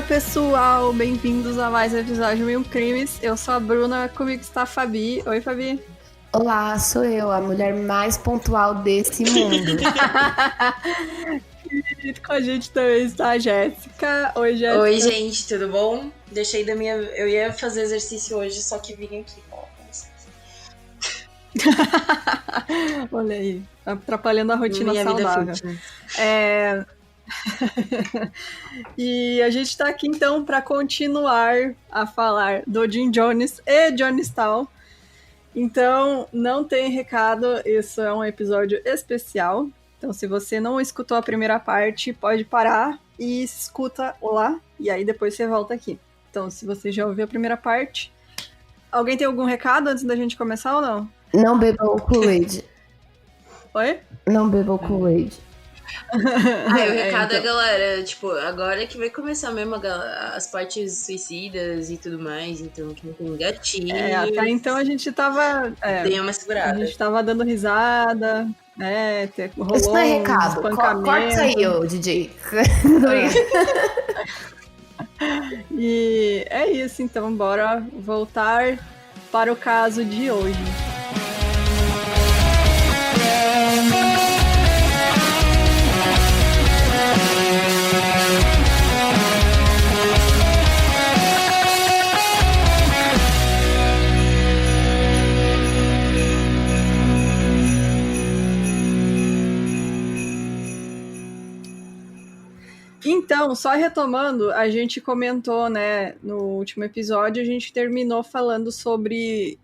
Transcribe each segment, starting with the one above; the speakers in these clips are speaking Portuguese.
pessoal, bem-vindos a mais um episódio de Mil Crimes. Eu sou a Bruna, comigo está a Fabi. Oi, Fabi. Olá, sou eu, a mulher mais pontual desse mundo. E com a gente também está a Jéssica. Oi, Jéssica. Oi, gente, tudo bom? Deixei da minha... Eu ia fazer exercício hoje, só que vim aqui falar com vocês. Olha aí, atrapalhando a rotina minha saudável. Vida E a gente tá aqui então para continuar a falar do Jim Jones e Jonestown. Então, não tem recado, isso é um episódio especial. Então, se você não escutou a primeira parte, pode parar e escuta lá, e aí depois você volta aqui. Então, se você já ouviu a primeira parte, alguém tem algum recado antes da gente começar ou não? Não beba o Kool-Aid. Oi? Não beba o Kool-Aid. O recado é, galera, tipo, agora que vai começar mesmo as partes suicidas e tudo mais, então que não tem gatilho. Até então a gente tava... Dei uma segurada. A gente tava dando risada, rolou isso não é recado, corta isso aí, ô DJ. E é isso, então, bora voltar para o caso de hoje. Então, só retomando, a gente comentou, né, no último episódio, a gente terminou falando sobre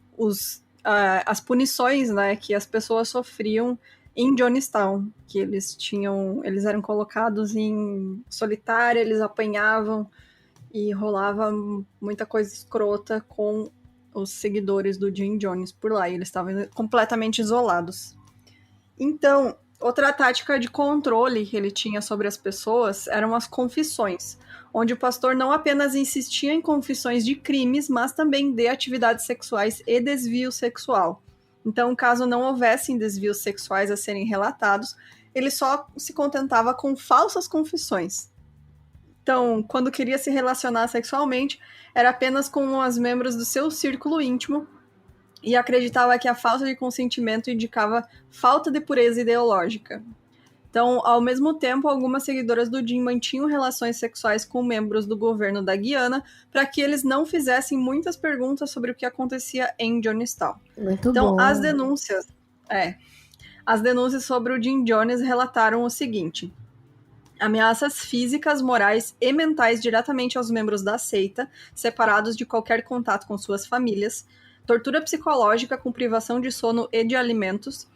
as punições, né, que as pessoas sofriam em Jonestown, que eles eram colocados em solitária, eles apanhavam e rolava muita coisa escrota com os seguidores do Jim Jones por lá, e eles estavam completamente isolados. Então, outra tática de controle que ele tinha sobre as pessoas eram as confissões, onde o pastor não apenas insistia em confissões de crimes, mas também de atividades sexuais e desvio sexual. Então, caso não houvessem desvios sexuais a serem relatados, ele só se contentava com falsas confissões. Então, quando queria se relacionar sexualmente, era apenas com os membros do seu círculo íntimo, e acreditava que a falta de consentimento indicava falta de pureza ideológica. Então, ao mesmo tempo, algumas seguidoras do Jim mantinham relações sexuais com membros do governo da Guiana para que eles não fizessem muitas perguntas sobre o que acontecia em Jonestown. Então, as denúncias sobre o Jim Jones relataram o seguinte: ameaças físicas, morais e mentais diretamente aos membros da seita, separados de qualquer contato com suas famílias, tortura psicológica com privação de sono e de alimentos,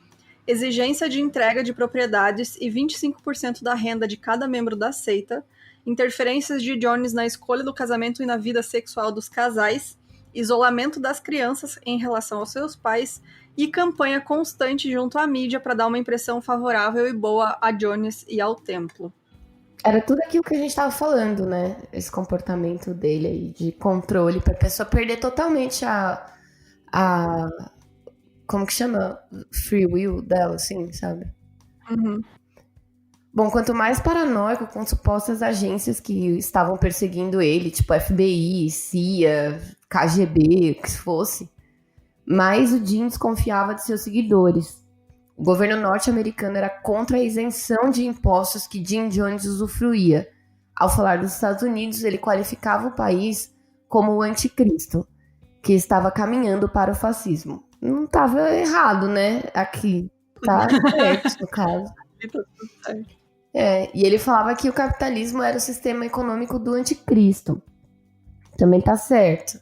exigência de entrega de propriedades e 25% da renda de cada membro da seita, interferências de Jones na escolha do casamento e na vida sexual dos casais, isolamento das crianças em relação aos seus pais e campanha constante junto à mídia para dar uma impressão favorável e boa a Jones e ao templo. Era tudo aquilo que a gente estava falando, né? Esse comportamento dele aí de controle para a pessoa perder totalmente a como que chama? Free will dela, assim, sabe? Uhum. Bom, quanto mais paranoico com supostas agências que estavam perseguindo ele, tipo FBI, CIA, KGB, o que fosse, mais o Jim desconfiava de seus seguidores. O governo norte-americano era contra a isenção de impostos que Jim Jones usufruía. Ao falar dos Estados Unidos, ele qualificava o país como o anticristo, que estava caminhando para o fascismo. Não estava errado, né? Aqui. Tá certo, no caso. E ele falava que o capitalismo era o sistema econômico do anticristo. Também tá certo.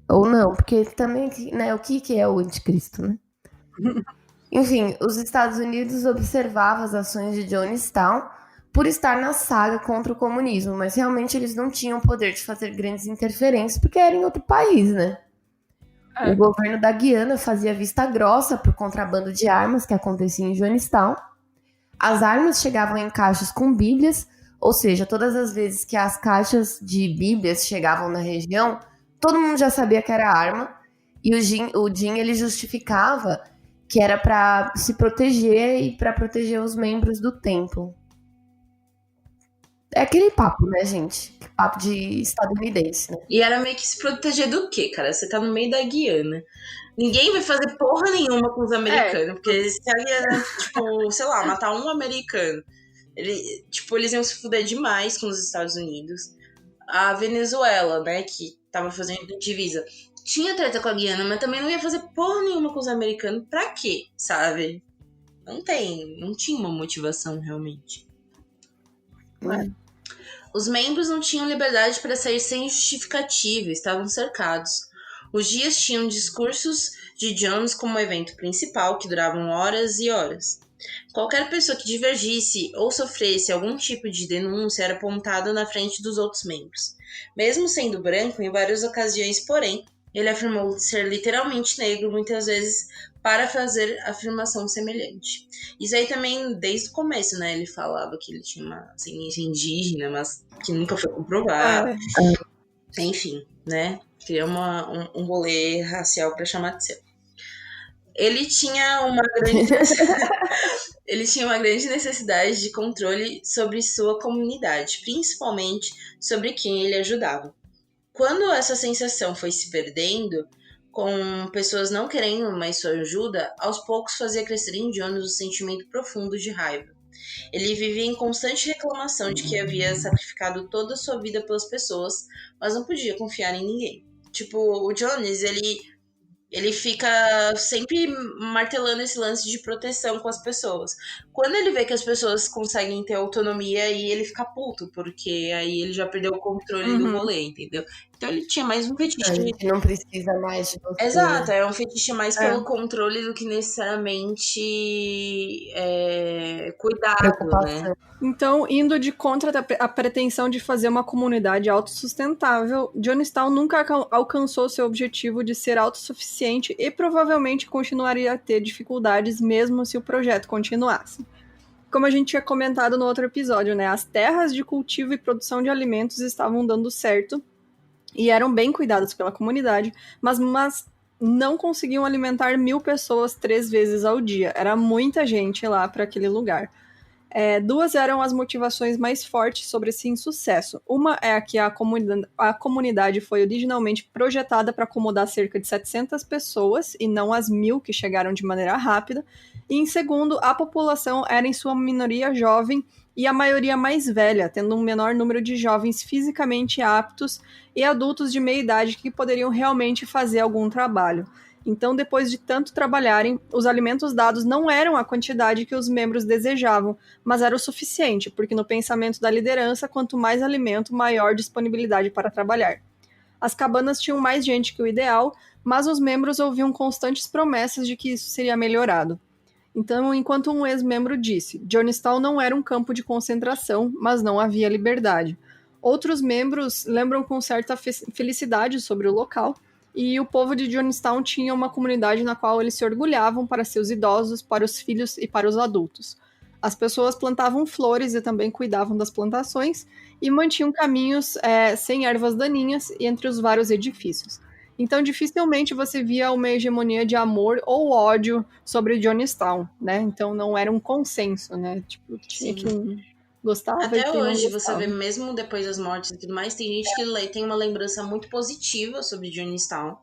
Ou não, porque também, né, o que é o anticristo, né? Enfim, os Estados Unidos observavam as ações de Jonestown por estar na saga contra o comunismo, mas realmente eles não tinham poder de fazer grandes interferências porque era em outro país, né? O governo da Guiana fazia vista grossa por contrabando de armas que acontecia em Jonestown. As armas chegavam em caixas com bíblias, ou seja, todas as vezes que as caixas de bíblias chegavam na região, todo mundo já sabia que era arma, e o Jim ele justificava que era para se proteger e para proteger os membros do templo. É aquele papo, né, gente? Papo de estadunidense, né? E era meio que se proteger do quê, cara? Você tá no meio da Guiana. Ninguém vai fazer porra nenhuma com os americanos, porque se a Guiana, tipo, sei lá, matar um americano, eles iam se fuder demais com os Estados Unidos. A Venezuela, né, que tava fazendo divisa, tinha treta com a Guiana, mas também não ia fazer porra nenhuma com os americanos. Pra quê, sabe? Não tinha uma motivação realmente. Os membros não tinham liberdade para sair sem justificativa, estavam cercados. Os dias tinham discursos de Jones como evento principal, que duravam horas e horas. Qualquer pessoa que divergisse ou sofresse algum tipo de denúncia era apontada na frente dos outros membros. Mesmo sendo branco, em várias ocasiões, porém, ele afirmou ser literalmente negro, muitas vezes para fazer afirmação semelhante. Isso aí também, desde o começo, né? Ele falava que ele tinha uma ascendência indígena, mas que nunca foi comprovado. Enfim, né? Criou um rolê racial para chamar de seu. Ele tinha uma grande necessidade de controle sobre sua comunidade, principalmente sobre quem ele ajudava. Quando essa sensação foi se perdendo, com pessoas não querendo mais sua ajuda, aos poucos fazia crescer em Jones um sentimento profundo de raiva. Ele vivia em constante reclamação de que havia sacrificado toda a sua vida pelas pessoas, mas não podia confiar em ninguém. Tipo, o Jones, ele fica sempre martelando esse lance de proteção com as pessoas. Quando ele vê que as pessoas conseguem ter autonomia, aí ele fica puto, porque aí ele já perdeu o controle do rolê, entendeu? Então ele tinha mais um fetiche. A gente não precisa mais de você. Exato, é um fetiche mais pelo controle do que necessariamente cuidado, né? Então, indo de contra a pretensão de fazer uma comunidade autossustentável, Jonestown nunca alcançou seu objetivo de ser autossuficiente e provavelmente continuaria a ter dificuldades mesmo se o projeto continuasse. Como a gente tinha comentado no outro episódio, né? As terras de cultivo e produção de alimentos estavam dando certo e eram bem cuidadas pela comunidade, mas não conseguiam alimentar 1.000 pessoas 3 vezes ao dia. Era muita gente lá para aquele lugar. Duas eram as motivações mais fortes sobre esse insucesso. Uma é que a comunidade foi originalmente projetada para acomodar cerca de 700 pessoas, e não as 1.000 que chegaram de maneira rápida. E em segundo, a população era em sua minoria jovem e a maioria mais velha, tendo um menor número de jovens fisicamente aptos e adultos de meia idade que poderiam realmente fazer algum trabalho. Então, depois de tanto trabalharem, os alimentos dados não eram a quantidade que os membros desejavam, mas era o suficiente, porque no pensamento da liderança, quanto mais alimento, maior disponibilidade para trabalhar. As cabanas tinham mais gente que o ideal, mas os membros ouviam constantes promessas de que isso seria melhorado. Então, enquanto um ex-membro disse, Jonestown não era um campo de concentração, mas não havia liberdade. Outros membros lembram com certa felicidade sobre o local, e o povo de Jonestown tinha uma comunidade na qual eles se orgulhavam para seus idosos, para os filhos e para os adultos. As pessoas plantavam flores e também cuidavam das plantações, e mantinham caminhos sem ervas daninhas entre os vários edifícios. Então, dificilmente você via uma hegemonia de amor ou ódio sobre Jonestown, né? Então, não era um consenso, né? Tipo, tinha quem gostava Até e quem hoje, não gostava. você vê, mesmo depois das mortes e tudo mais, tem gente que tem uma lembrança muito positiva sobre Jonestown.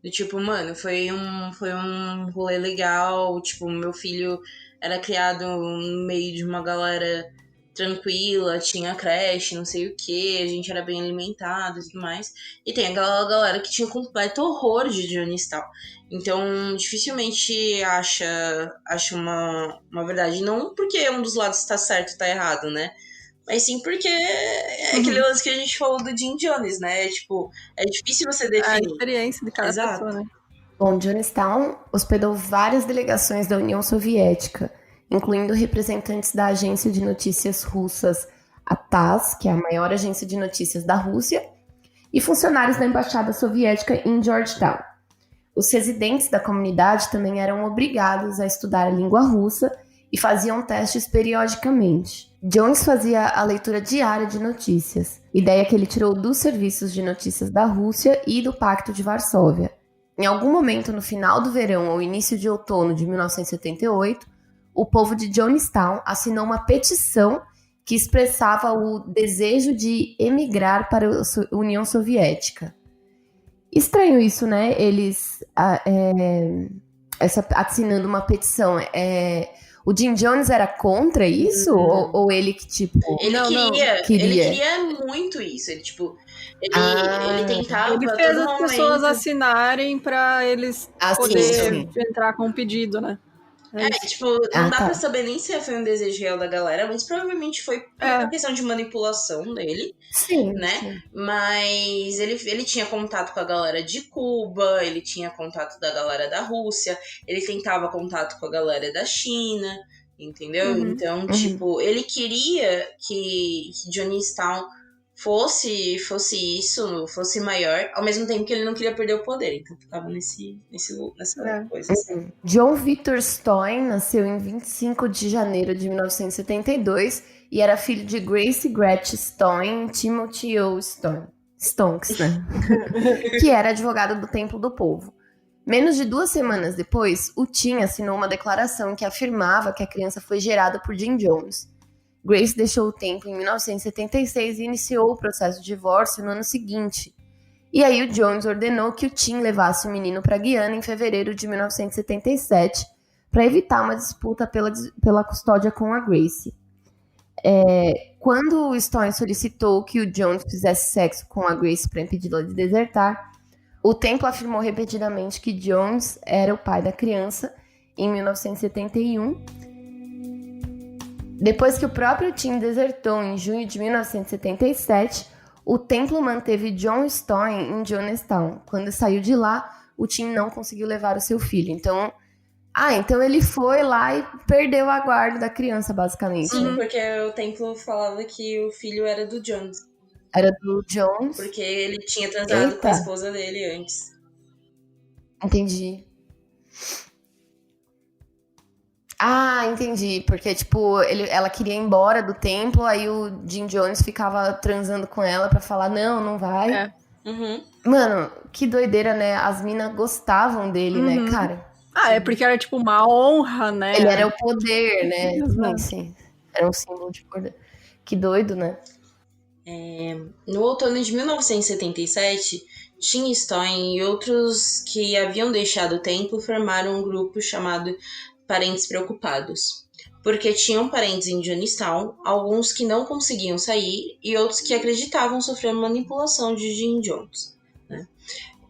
Do tipo, mano, foi um rolê legal. Tipo, meu filho era criado no meio de uma galera tranquila, tinha creche, não sei o que, a gente era bem alimentado e tudo mais. E tem aquela galera que tinha completo horror de Jonestown. Então, dificilmente acha uma verdade. Não porque um dos lados tá certo e tá errado, né? Mas sim porque é aquele lance que a gente falou do Jim Jones, né? Tipo, é difícil você definir. A experiência de cada pessoa, né? Bom, Jonestown hospedou várias delegações da União Soviética, incluindo representantes da agência de notícias russas, a TASS, que é a maior agência de notícias da Rússia, e funcionários da embaixada soviética em Georgetown. Os residentes da comunidade também eram obrigados a estudar a língua russa e faziam testes periodicamente. Jones fazia a leitura diária de notícias, ideia que ele tirou dos serviços de notícias da Rússia e do Pacto de Varsóvia. Em algum momento no final do verão ou início de outono de 1978, o povo de Jonestown assinou uma petição que expressava o desejo de emigrar para a União Soviética. Estranho isso, né? Eles assinando uma petição. O Jim Jones era contra isso? Ou ele que, tipo... Ele queria muito isso. Ele, tipo... Ele tentava... Ele fez as pessoas assinarem pra eles poderem entrar com um pedido, né? Tipo, não dá pra saber nem se foi um desejo real da galera, mas provavelmente foi por uma questão de manipulação dele, né? Sim. Mas ele tinha contato com a galera de Cuba, ele tinha contato da galera da Rússia, ele tentava contato com a galera da China, entendeu? Então, tipo, ele queria que Jonestown fosse isso, fosse maior, ao mesmo tempo que ele não queria perder o poder, então ficava nessa coisa. Assim. John Victor Stoyn nasceu em 25 de janeiro de 1972 e era filho de Grace Gretchen Stoyn e Timothy O. Stonks, né? que era advogado do Templo do Povo. Menos de 2 semanas depois, o Tim assinou uma declaração que afirmava que a criança foi gerada por Jim Jones. Grace deixou o templo em 1976 e iniciou o processo de divórcio no ano seguinte. E aí o Jones ordenou que o Tim levasse o menino para Guiana em fevereiro de 1977 para evitar uma disputa pela custódia com a Grace. Quando o Stoyn solicitou que o Jones fizesse sexo com a Grace para impedi-la de desertar, o templo afirmou repetidamente que Jones era o pai da criança em 1971. Depois que o próprio Tim desertou em junho de 1977, o templo manteve John Stoyn em Jonestown. Quando saiu de lá, o Tim não conseguiu levar o seu filho. Então ele foi lá e perdeu a guarda da criança, basicamente. Sim, porque o templo falava que o filho era do Jones. Era do Jones? Porque ele tinha transado com a esposa dele antes. Entendi. Entendi. Porque, tipo, ela queria ir embora do templo, aí o Jim Jones ficava transando com ela pra falar, não vai. Mano, que doideira, né? As minas gostavam dele, né, cara? É porque era, tipo, uma honra, né? Ele era o poder, né? Sim. Era um símbolo de poder. Que doido, né? No outono de 1977, Tim Stoyn e outros que haviam deixado o templo formaram um grupo chamado Parentes Preocupados, porque tinham parentes em Jonestown, alguns que não conseguiam sair e outros que acreditavam sofrer manipulação de Jim Jones. Né?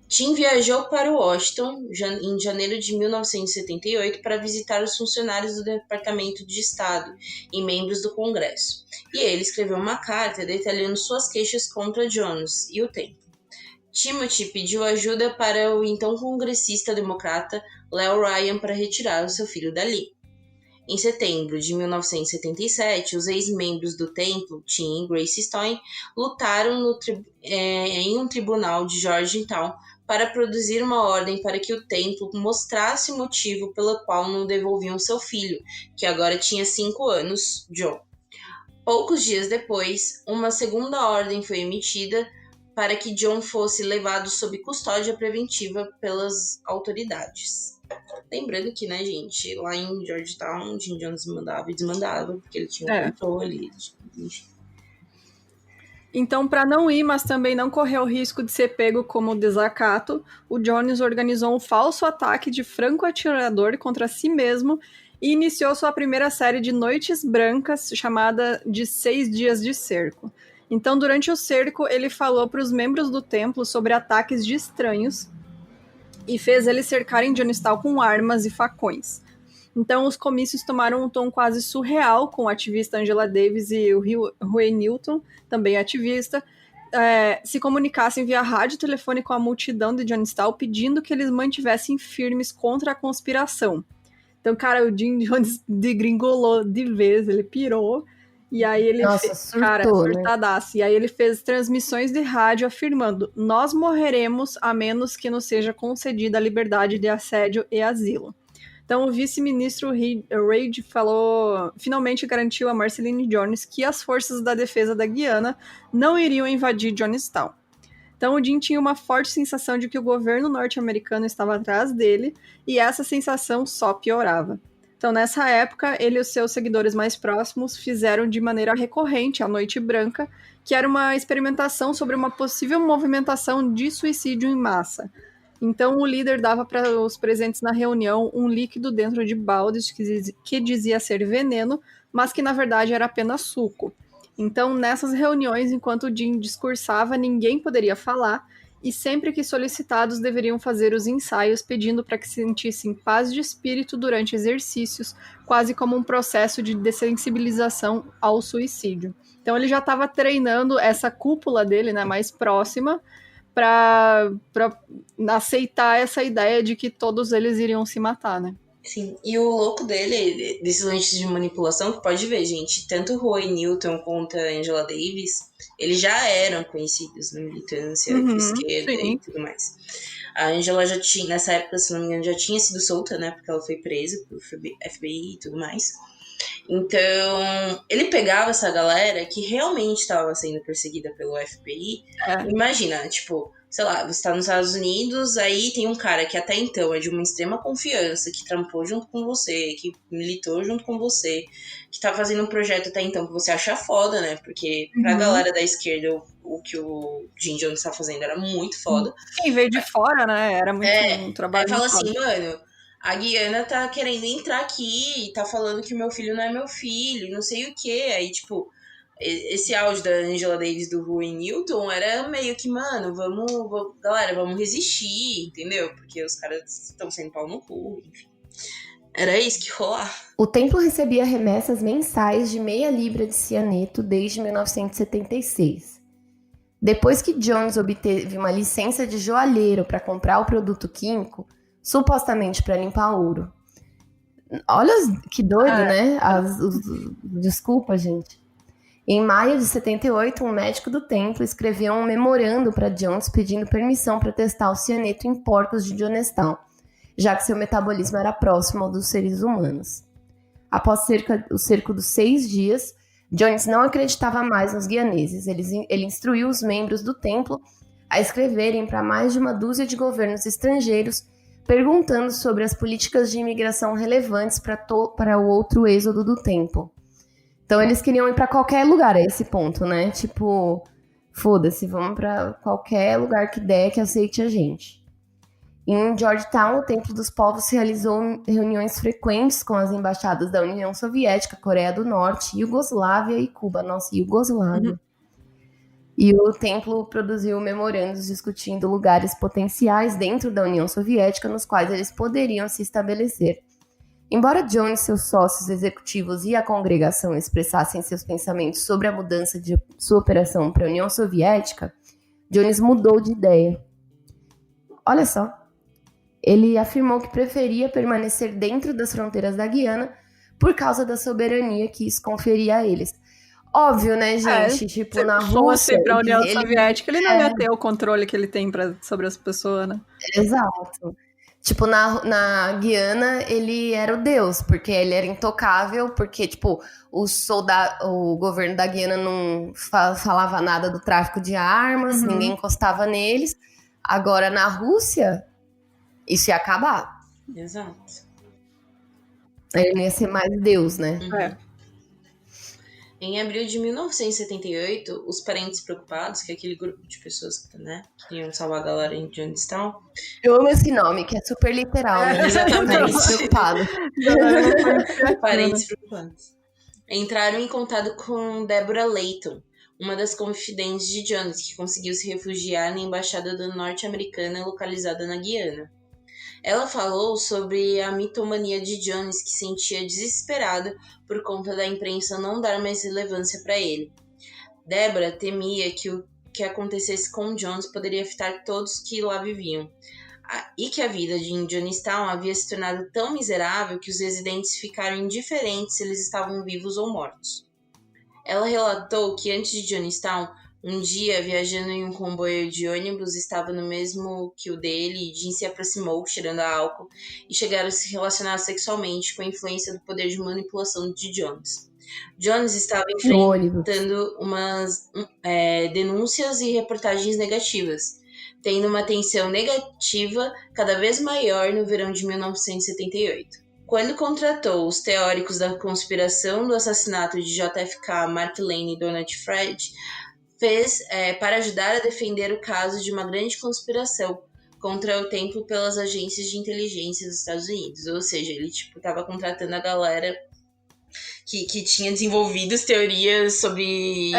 Tim viajou para Washington em janeiro de 1978 para visitar os funcionários do Departamento de Estado e membros do Congresso, e ele escreveu uma carta detalhando suas queixas contra Jones e o templo. Timothy pediu ajuda para o então congressista democrata Leo Ryan para retirar o seu filho dali. Em setembro de 1977, os ex-membros do templo, Tim e Grace Stoyn, lutaram em um tribunal de Georgetown para produzir uma ordem para que o templo mostrasse o motivo pelo qual não devolviam seu filho, que agora tinha 5 anos, John. Poucos dias depois, uma segunda ordem foi emitida para que John fosse levado sob custódia preventiva pelas autoridades. Lembrando que, né, gente, lá em Georgetown, Jim Jones mandava e desmandava, porque ele tinha um controle, enfim. Então, para não ir, mas também não correr o risco de ser pego como desacato, o Jones organizou um falso ataque de franco-atirador contra si mesmo e iniciou sua primeira série de noites brancas, chamada de 6 dias de cerco. Então, durante o cerco, ele falou para os membros do templo sobre ataques de estranhos e fez eles cercarem Jonestown com armas e facões. Então, os comícios tomaram um tom quase surreal, com a ativista Angela Davis e o Huey Newton, também ativista, se comunicassem via rádio e telefone com a multidão de Jonestown, pedindo que eles mantivessem firmes contra a conspiração. Então, cara, o Jim Jones degringolou de vez, ele pirou. E aí ele surtadaço. Né? E aí ele fez transmissões de rádio afirmando: nós morreremos a menos que nos seja concedida a liberdade de assédio e asilo. Então o vice-ministro Reid finalmente garantiu a Marceline Jones que as forças da defesa da Guiana não iriam invadir Jonestown. Então o Jim tinha uma forte sensação de que o governo norte-americano estava atrás dele, e essa sensação só piorava. Então, nessa época, ele e os seus seguidores mais próximos fizeram de maneira recorrente a Noite Branca, que era uma experimentação sobre uma possível movimentação de suicídio em massa. Então, o líder dava para os presentes na reunião um líquido dentro de baldes que dizia ser veneno, mas que na verdade era apenas suco. Então, nessas reuniões, enquanto o Jim discursava, ninguém poderia falar, e sempre que solicitados deveriam fazer os ensaios pedindo para que sentissem paz de espírito durante exercícios, quase como um processo de dessensibilização ao suicídio. Então ele já estava treinando essa cúpula dele, né, mais próxima, para aceitar essa ideia de que todos eles iriam se matar, né? Sim, e o louco dele, desses lentes de manipulação, que pode ver, gente, tanto o Roy Newton quanto a Angela Davis, eles já eram conhecidos na militância de esquerda e tudo mais. A Angela já tinha, nessa época, se não me engano, já tinha sido solta, né, porque ela foi presa pelo FBI e tudo mais. Então, ele pegava essa galera que realmente estava sendo perseguida pelo FBI. Imagina, tipo, sei lá, você tá nos Estados Unidos, aí tem um cara que até então é de uma extrema confiança, que trampou junto com você, que militou junto com você, que tá fazendo um projeto até então que você acha foda, né? Porque pra galera da esquerda, o que o Jim Jones tá fazendo era muito foda. Quem veio de fora, né? Era muito um trabalho. Aí fala assim, mano, a Guiana tá querendo entrar aqui, tá falando que o meu filho não é meu filho, não sei o quê. Aí, tipo, esse áudio da Angela Davis do Roy Newton era meio que, mano, galera, vamos resistir, entendeu? Porque os caras estão sem pau no cu, enfim. Era isso que rolava. O templo recebia remessas mensais de meia libra de cianeto desde 1976. Depois que Jones obteve uma licença de joalheiro para comprar o produto químico, supostamente para limpar ouro. Olha que doido, né? Desculpa, gente. Em maio de 78, um médico do templo escreveu um memorando para Jones pedindo permissão para testar o cianeto em porcos de Jonestown, já que seu metabolismo era próximo ao dos seres humanos. Após o cerco dos 6 dias, Jones não acreditava mais nos guianeses. Ele instruiu os membros do templo a escreverem para mais de uma dúzia de governos estrangeiros perguntando sobre as políticas de imigração relevantes para o outro êxodo do templo. Então eles queriam ir para qualquer lugar a esse ponto, né? Tipo, foda-se, vamos para qualquer lugar que der que aceite a gente. Em Georgetown, o Templo dos Povos realizou reuniões frequentes com as embaixadas da União Soviética, Coreia do Norte, Iugoslávia e Cuba. Nossa, Iugoslávia. E o templo produziu memorandos discutindo lugares potenciais dentro da União Soviética nos quais eles poderiam se estabelecer. Embora Jones, seus sócios executivos e a congregação expressassem seus pensamentos sobre a mudança de sua operação para a União Soviética, Jones mudou de ideia. Olha só. Ele afirmou que preferia permanecer dentro das fronteiras da Guiana por causa da soberania que isso conferia a eles. Óbvio, né, gente? Tipo, na Rússia... para a União Soviética, ele não ia ter o controle que ele tem sobre as pessoas, né? Exato. Tipo, na Guiana, ele era o deus, porque ele era intocável, porque, tipo, o governo da Guiana não falava nada do tráfico de armas, ninguém encostava neles. Agora, na Rússia, isso ia acabar. Exato. Ele não ia ser mais deus, né? Em abril de 1978, os parentes preocupados, que é aquele grupo de pessoas que, né, queriam salvar a galera em Jonestown. Eu amo esse nome, que é super literal, né? Parentes preocupados. Parentes preocupados. Entraram em contato com Deborah Layton, uma das confidentes de Jones, que conseguiu se refugiar na embaixada norte-americana localizada na Guiana. Ela falou sobre a mitomania de Jones, que sentia desesperado por conta da imprensa não dar mais relevância para ele. Deborah temia que o que acontecesse com Jones poderia afetar todos que lá viviam, e que a vida em Jonestown havia se tornado tão miserável que os residentes ficaram indiferentes se eles estavam vivos ou mortos. Ela relatou que antes de Jonestown, um dia, viajando em um comboio de ônibus, estava no mesmo que o dele, e Jim se aproximou, cheirando a álcool, e chegaram a se relacionar sexualmente com a influência do poder de manipulação de Jones. Jones estava enfrentando umas denúncias e reportagens negativas, tendo uma tensão negativa cada vez maior no verão de 1978. Quando contratou os teóricos da conspiração do assassinato de JFK, Mark Lane e Donald Fred, fez para ajudar a defender o caso de uma grande conspiração contra o templo pelas agências de inteligência dos Estados Unidos. Ou seja, ele estava contratando a galera que tinha desenvolvido as teorias sobre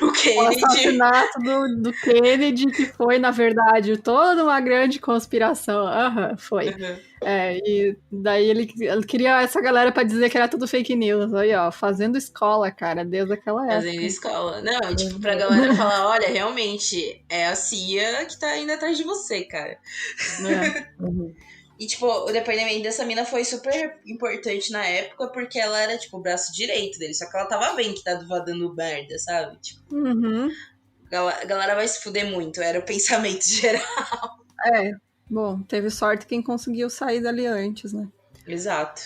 o Kennedy. O assassinato do Kennedy, que foi, na verdade, toda uma grande conspiração. Foi. E daí ele queria essa galera pra dizer que era tudo fake news. Aí, ó, fazendo escola, cara, desde aquela época. Fazendo escola. Não, tipo, pra galera falar, olha, realmente, é a CIA que tá indo atrás de você, cara. E, tipo, o depoimento dessa mina foi super importante na época, porque ela era, tipo, o braço direito dele. Só que ela tava vendo que tava dando merda, sabe? Tipo, a galera vai se fuder muito, era o pensamento geral. Bom, teve sorte quem conseguiu sair dali antes, né? Exato.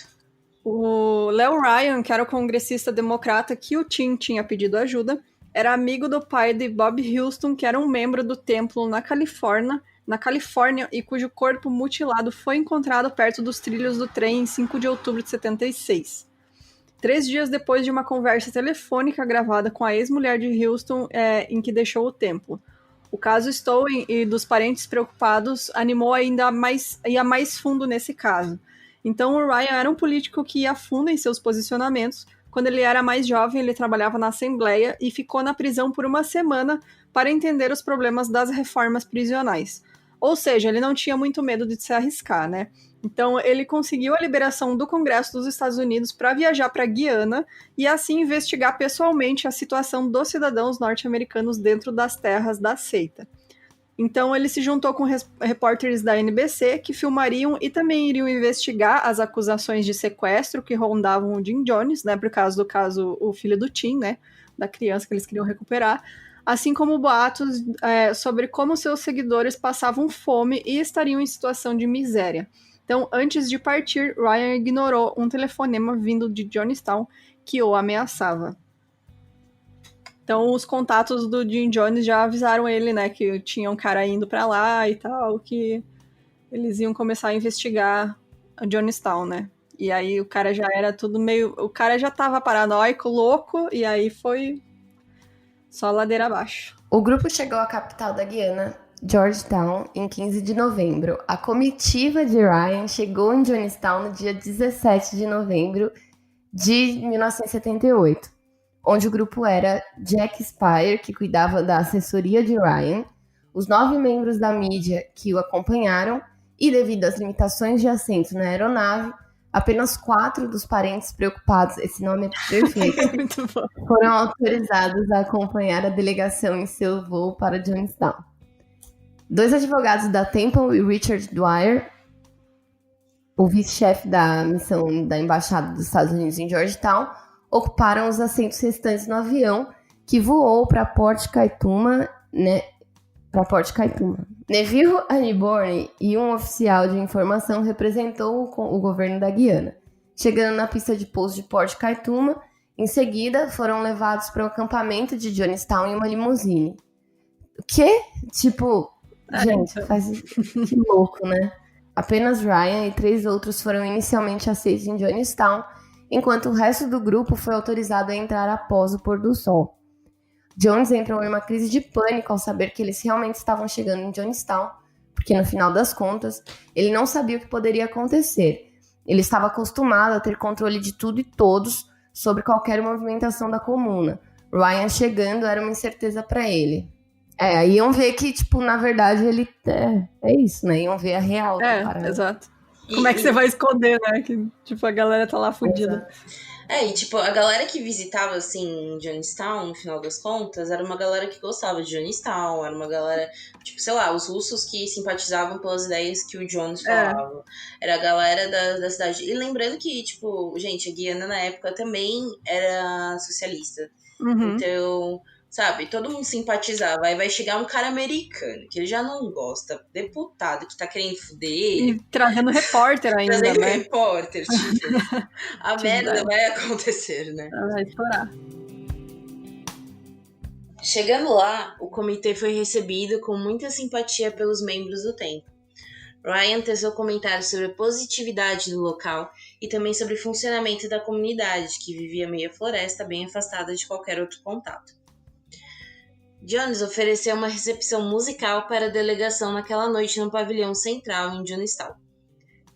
O Leo Ryan, que era o congressista democrata que o Tim tinha pedido ajuda, era amigo do pai de Bob Houston, que era um membro do templo na Califórnia, e cujo corpo mutilado foi encontrado perto dos trilhos do trem em 5 de outubro de 76. 3 dias depois de uma conversa telefônica gravada com a ex-mulher de Houston, em que deixou o templo. O caso Stowe e dos parentes preocupados animou ainda mais fundo nesse caso. Então o Ryan era um político que ia fundo em seus posicionamentos. Quando ele era mais jovem, ele trabalhava na Assembleia e ficou na prisão por uma semana para entender os problemas das reformas prisionais. Ou seja, ele não tinha muito medo de se arriscar, né? Então, ele conseguiu a liberação do Congresso dos Estados Unidos para viajar para Guiana e assim investigar pessoalmente a situação dos cidadãos norte-americanos dentro das terras da seita. Então, ele se juntou com repórteres da NBC que filmariam e também iriam investigar as acusações de sequestro que rondavam o Jim Jones, né? Por causa do caso, o filho do Tim, né? Da criança que eles queriam recuperar. Assim como boatos sobre como seus seguidores passavam fome e estariam em situação de miséria. Então, antes de partir, Ryan ignorou um telefonema vindo de Jonestown que o ameaçava. Então, os contatos do Jim Jones já avisaram ele, né, que tinha um cara indo pra lá e tal, que eles iam começar a investigar a Jonestown, né? E aí o cara já era tudo meio... O cara já tava paranoico, louco, e aí foi só ladeira abaixo. O grupo chegou à capital da Guiana, Georgetown, em 15 de novembro. A comitiva de Ryan chegou em Jonestown no dia 17 de novembro de 1978, onde o grupo era Jack Spire, que cuidava da assessoria de Ryan, os 9 membros da mídia que o acompanharam e, devido às limitações de assento na aeronave, apenas 4 dos parentes preocupados, esse nome é perfeito, Muito bom. foram autorizados a acompanhar a delegação em seu voo para Jonestown. 2 advogados da Temple e Richard Dwyer, o vice-chefe da missão da Embaixada dos Estados Unidos em Georgetown, ocuparam os assentos restantes no avião que voou para Port Kaituma, Neville Aniborn e um oficial de informação representou o governo da Guiana. Chegando na pista de pouso de Port Kaituma, em seguida foram levados para o acampamento de Jonestown em uma limusine. O quê? Tipo, gente, que louco, né? Apenas Ryan e 3 outros foram inicialmente aceitos em Jonestown, enquanto o resto do grupo foi autorizado a entrar após o pôr do sol. Jones entrou em uma crise de pânico ao saber que eles realmente estavam chegando em Jonestown, porque no final das contas, ele não sabia o que poderia acontecer. Ele estava acostumado a ter controle de tudo e todos sobre qualquer movimentação da comuna. Ryan chegando era uma incerteza para ele. Aí iam ver que, tipo, na verdade, ele é isso, né? Iam ver a real. Exato. Como é que você vai esconder, né? Que, tipo, a galera tá lá fodida. E tipo, a galera que visitava, assim, Jonestown, no final das contas, era uma galera que gostava de Jonestown, era uma galera, tipo, sei lá, os russos que simpatizavam pelas ideias que o Jones falava. Era a galera da cidade. E lembrando que, tipo, gente, a Guiana na época também era socialista. Uhum. Então, sabe, todo mundo simpatizava. Aí vai chegar um cara americano, que ele já não gosta, deputado, que tá querendo fuder ele. E trazendo repórter ainda, trazendo né? repórter, tipo, a merda vai acontecer, né? Vai estourar. Chegando lá, o comitê foi recebido com muita simpatia pelos membros do templo. Ryan teceu comentários sobre a positividade do local e também sobre o funcionamento da comunidade, que vivia meio floresta, bem afastada de qualquer outro contato. Jones ofereceu uma recepção musical para a delegação naquela noite no pavilhão central em Johnstown.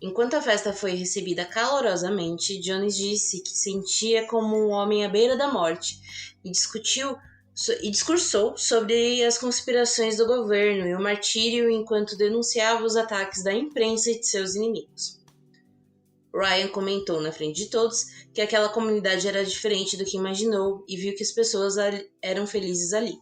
Enquanto a festa foi recebida calorosamente, Jones disse que sentia como um homem à beira da morte e discursou sobre as conspirações do governo e o martírio enquanto denunciava os ataques da imprensa e de seus inimigos. Ryan comentou na frente de todos que aquela comunidade era diferente do que imaginou e viu que as pessoas eram felizes ali.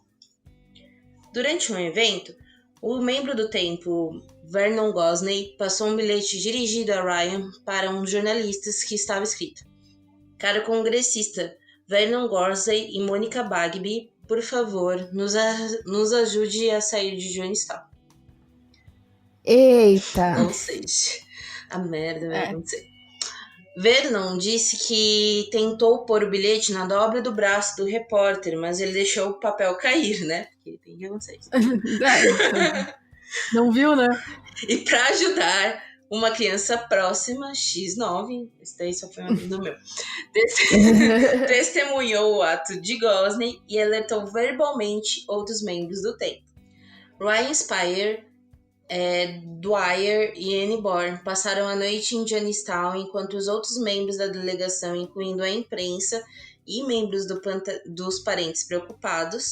Durante um evento, o membro do templo, Vernon Gosney, passou um bilhete dirigido a Ryan para um dos jornalistas que estava escrito: Caro congressista Vernon Gosney e Monica Bagby, por favor, nos ajude a sair de Johnstown. Eita! Ou seja, a merda vai acontecer. Vernon disse que tentou pôr o bilhete na dobra do braço do repórter, mas ele deixou o papel cair, né? Porque tem que acontecer isso. Não viu, né? E para ajudar, uma criança próxima, X9, esse daí só foi um amigo do meu, testemunhou o ato de Gosney e alertou verbalmente outros membros do templo. Ryan Spire, Dwyer e Annie Bourne passaram a noite em Johnstown enquanto os outros membros da delegação, incluindo a imprensa e membros dos parentes preocupados,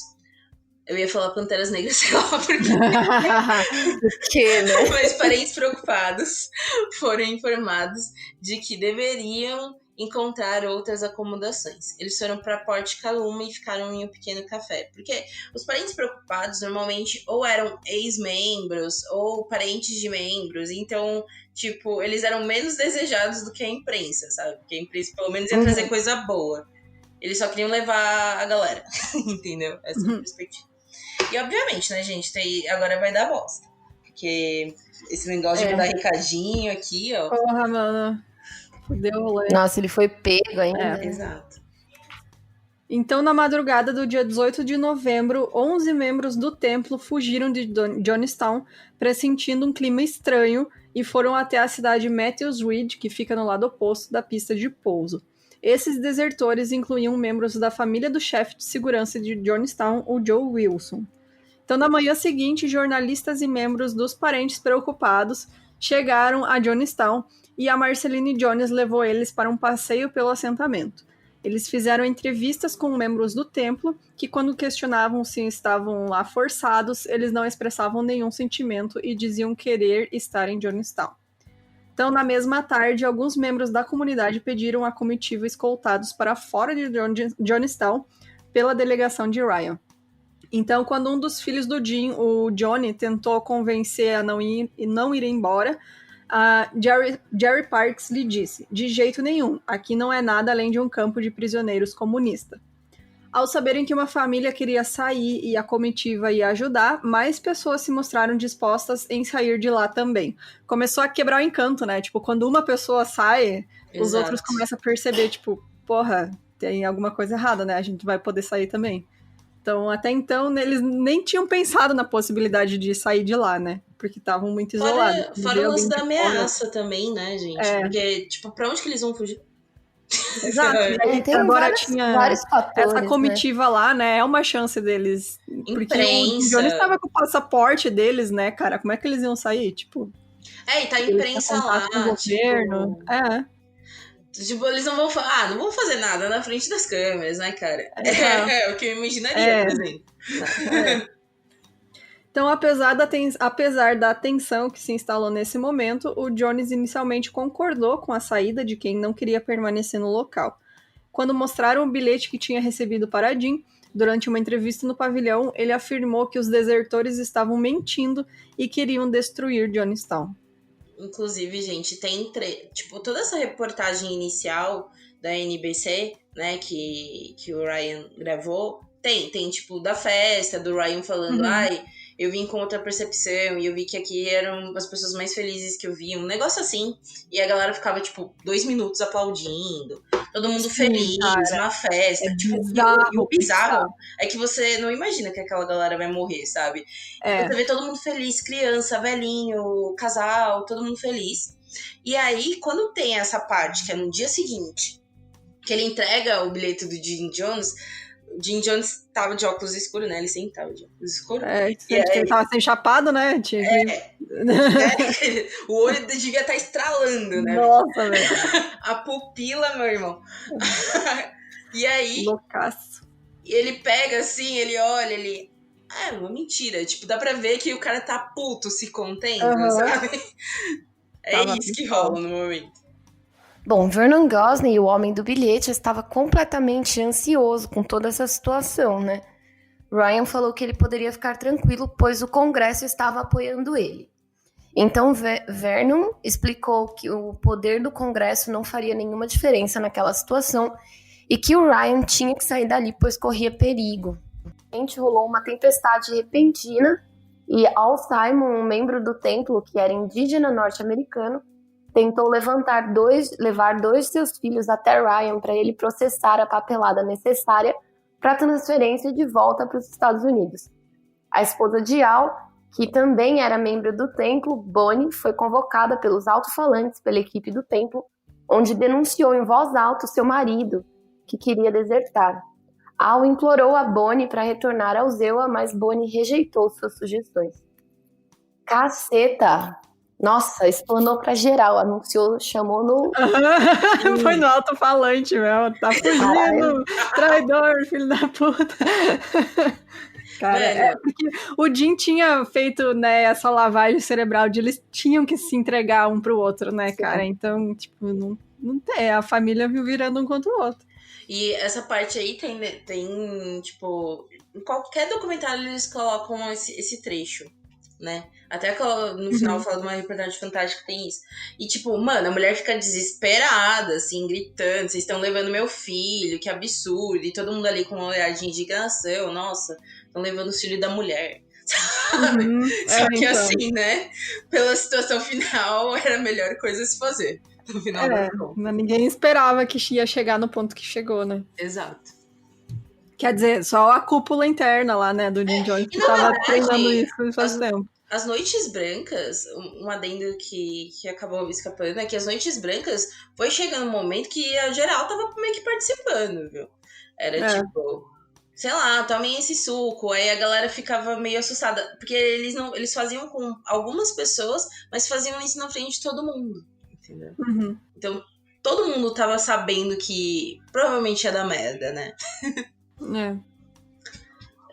eu ia falar Panteras Negras, sei lá por quê, né? Mas parentes preocupados foram informados de que deveriam encontrar outras acomodações. Eles foram para Port Kaluma e ficaram em um pequeno café. Porque os parentes preocupados normalmente ou eram ex-membros ou parentes de membros. Então, tipo, eles eram menos desejados do que a imprensa, sabe? Porque a imprensa pelo menos ia trazer coisa boa. Eles só queriam levar a galera. Entendeu? Essa é a perspectiva. E obviamente, né, gente, agora vai dar bosta. Porque esse negócio de dar recadinho aqui, ó. Porra, mano. Fudeu o rolê. Nossa, ele foi pego ainda. Exato. Então, na madrugada do dia 18 de novembro, 11 membros do templo fugiram de Johnstown, pressentindo um clima estranho, e foram até a cidade Matthews Ridge, que fica no lado oposto da pista de pouso. Esses desertores incluíam membros da família do chefe de segurança de Johnstown, o Joe Wilson. Então, na manhã seguinte, jornalistas e membros dos parentes preocupados chegaram a Johnstown e a Marceline Jones levou eles para um passeio pelo assentamento. Eles fizeram entrevistas com membros do templo que, quando questionavam se estavam lá forçados, eles não expressavam nenhum sentimento e diziam querer estar em Johnstown. Então, na mesma tarde, alguns membros da comunidade pediram a comitiva escoltados para fora de Johnstown pela delegação de Ryan. Então, quando um dos filhos do Jim, o Johnny, tentou convencer a não ir embora, Jerry Parks lhe disse: de jeito nenhum, aqui não é nada além de um campo de prisioneiros comunista. Ao saberem que uma família queria sair e a comitiva ia ajudar, mais pessoas se mostraram dispostas em sair de lá também. Começou a quebrar o encanto, né? Tipo, quando uma pessoa sai, os outros começam a perceber, tipo, porra, tem alguma coisa errada, né? A gente vai poder sair também. Então, até então, eles nem tinham pensado na possibilidade de sair de lá, né? Porque estavam muito isolados. Fora o lance da ameaça também, né, gente? Porque, tipo, pra onde que eles vão fugir? Exato. E agora tinha vários fatores, essa comitiva, né? Lá, né? É uma chance deles. Porque o Johnny estava com o passaporte deles, né, cara? Como é que eles iam sair? Tipo. E tá a imprensa lá. Com o governo. Tipo, eles não vão falar, não vão fazer nada na frente das câmeras, né, cara? É o que eu imaginaria, por exemplo. Então, apesar da tensão que se instalou nesse momento, o Jones inicialmente concordou com a saída de quem não queria permanecer no local. Quando mostraram o bilhete que tinha recebido para Jim, durante uma entrevista no pavilhão, ele afirmou que os desertores estavam mentindo e queriam destruir Johnstown. Inclusive, gente, tem tipo, toda essa reportagem inicial da NBC, né, que o Ryan gravou, tem tipo, da festa, do Ryan falando, eu vim com outra percepção e eu vi que aqui eram as pessoas mais felizes que eu vi, um negócio assim. E a galera ficava, tipo, 2 minutos aplaudindo, todo mundo feliz, cara, uma festa. é Tipo, bizarro, e o bizarro é que você não imagina que aquela galera vai morrer, sabe? É. Você vê todo mundo feliz, criança, velhinho, casal, todo mundo feliz. E aí, quando tem essa parte, que é no dia seguinte, que ele entrega o bilhete do Jim Jones, o Jim Jones tava de óculos escuros, né? Ele sempre tava de óculos escuros. E aí, ele tava sem chapado, né? Tinha que... O olho devia estar estralando, né? Nossa, velho. A pupila, meu irmão. E aí, loucaço. Ele pega assim, ele olha, ele... é uma mentira. Tipo, dá pra ver que o cara tá puto se contendo, sabe? É isso que rola no momento. Bom, Vernon Gosney, o homem do bilhete, estava completamente ansioso com toda essa situação, né? Ryan falou que ele poderia ficar tranquilo, pois o Congresso estava apoiando ele. Então, Vernon explicou que o poder do Congresso não faria nenhuma diferença naquela situação e que o Ryan tinha que sair dali, pois corria perigo. Rolou uma tempestade repentina e Al Simon, um membro do templo que era indígena norte-americano, tentou levar dois de seus filhos até Ryan para ele processar a papelada necessária para a transferência de volta para os Estados Unidos. A esposa de Al, que também era membro do templo, Bonnie, foi convocada pelos alto-falantes pela equipe do templo, onde denunciou em voz alta o seu marido, que queria desertar. Al implorou a Bonnie para retornar ao Zewa, mas Bonnie rejeitou suas sugestões. Caceta! Nossa, explanou pra geral, anunciou, chamou no... Foi no alto-falante, meu. Tá fugindo, traidor, filho da puta. Cara, porque o Jim tinha feito, né, essa lavagem cerebral de eles tinham que se entregar um pro outro, né, cara? Sim. Então, tipo, não tem, a família viu virando um contra o outro. E essa parte aí tem tipo, em qualquer documentário eles colocam esse trecho, né? Até que no final fala de uma reportagem fantástica que tem isso. E tipo, mano, a mulher fica desesperada, assim, gritando, vocês estão levando meu filho, que absurdo. E todo mundo ali com um olhar de indignação, nossa, estão levando o filho da mulher. Sabe? Só que então, assim, né? Pela situação final, era a melhor coisa a se fazer. No final ninguém esperava que ia chegar no ponto que chegou, né? Exato. Quer dizer, só a cúpula interna lá, né, do Jim Jones que tava treinando isso faz tempo. As Noites Brancas, um adendo que acabou escapando, é que as Noites Brancas foi chegando um momento que a geral tava meio que participando, viu? Era tipo, sei lá, tomem esse suco, aí a galera ficava meio assustada, porque eles faziam com algumas pessoas, mas faziam isso na frente de todo mundo, entendeu? Então, todo mundo tava sabendo que provavelmente ia dar merda, né?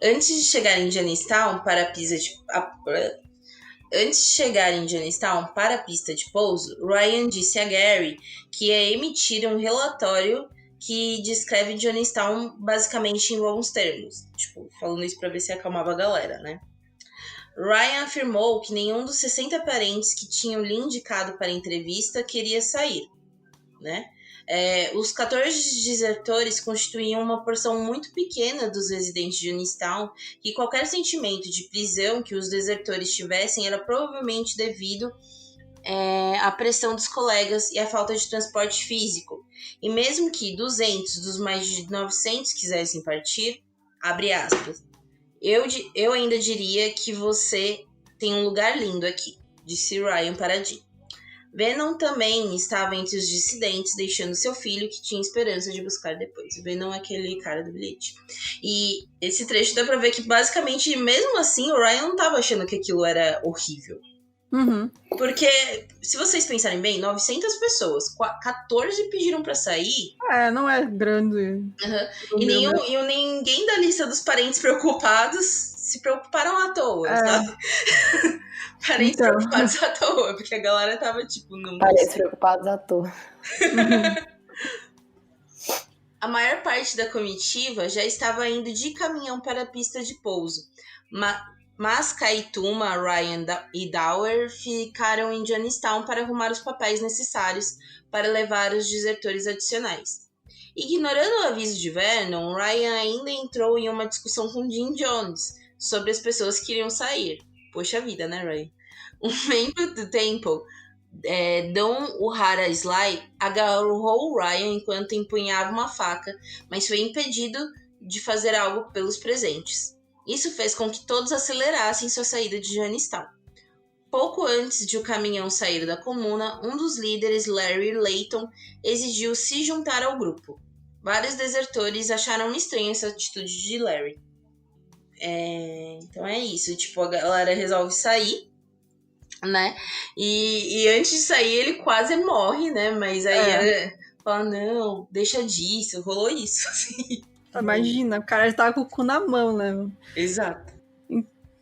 Antes de chegar em Jonestown para a pista de pouso, Ryan disse a Gary que ia emitir um relatório que descreve Jonestown basicamente em bons termos. Tipo, falando isso para ver se acalmava a galera, né? Ryan afirmou que nenhum dos 60 parentes que tinham lhe indicado para a entrevista queria sair, né? Os 14 desertores constituíam uma porção muito pequena dos residentes de Jonestown e qualquer sentimento de prisão que os desertores tivessem era provavelmente devido à pressão dos colegas e à falta de transporte físico. E mesmo que 200 dos mais de 900 quisessem partir, abre aspas, eu ainda diria que você tem um lugar lindo aqui, disse Ryan para Jim. Venom também estava entre os dissidentes, deixando seu filho, que tinha esperança de buscar depois. Venom é aquele cara do bilhete. E esse trecho dá pra ver que, basicamente, mesmo assim, o Ryan não tava achando que aquilo era horrível. Porque, se vocês pensarem bem, 900 pessoas, 14 pediram pra sair. Não é grande. E ninguém da lista dos parentes preocupados se preocuparam à toa, sabe? Parentes preocupados à toa, porque a galera tava tipo... Parentes preocupados à toa. A maior parte da comitiva já estava indo de caminhão para a pista de pouso, mas Kaituma, Ryan e Dower ficaram em Jonestown para arrumar os papéis necessários para levar os desertores adicionais. Ignorando o aviso de Vernon, Ryan ainda entrou em uma discussão com Jim Jones sobre as pessoas que iriam sair. Poxa vida, né, Ryan? Um membro do Temple, Don Uhara Sly, agarrou Ryan enquanto empunhava uma faca, mas foi impedido de fazer algo pelos presentes. Isso fez com que todos acelerassem sua saída de Jonestown. Pouco antes de o caminhão sair da comuna, um dos líderes, Larry Layton, exigiu se juntar ao grupo. Vários desertores acharam estranha essa atitude de Larry. Então é isso, tipo, a galera resolve sair, né? E antes de sair ele quase morre, né? Mas aí fala, não, deixa disso, rolou isso. Assim. Imagina, o cara já tava com o cu na mão, né? Exato.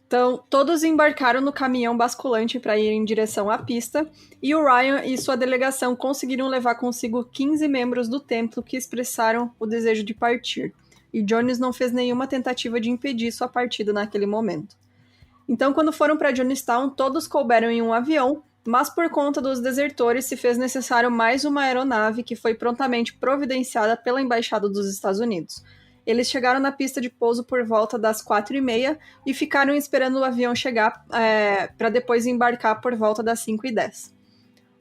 Então, todos embarcaram no caminhão basculante para ir em direção à pista, e o Ryan e sua delegação conseguiram levar consigo 15 membros do templo que expressaram o desejo de partir, e Jones não fez nenhuma tentativa de impedir sua partida naquele momento. Então, quando foram para Jonestown, todos couberam em um avião, mas por conta dos desertores se fez necessário mais uma aeronave que foi prontamente providenciada pela Embaixada dos Estados Unidos. Eles chegaram na pista de pouso por volta das 4h30 e ficaram esperando o avião chegar para depois embarcar por volta das 5h10.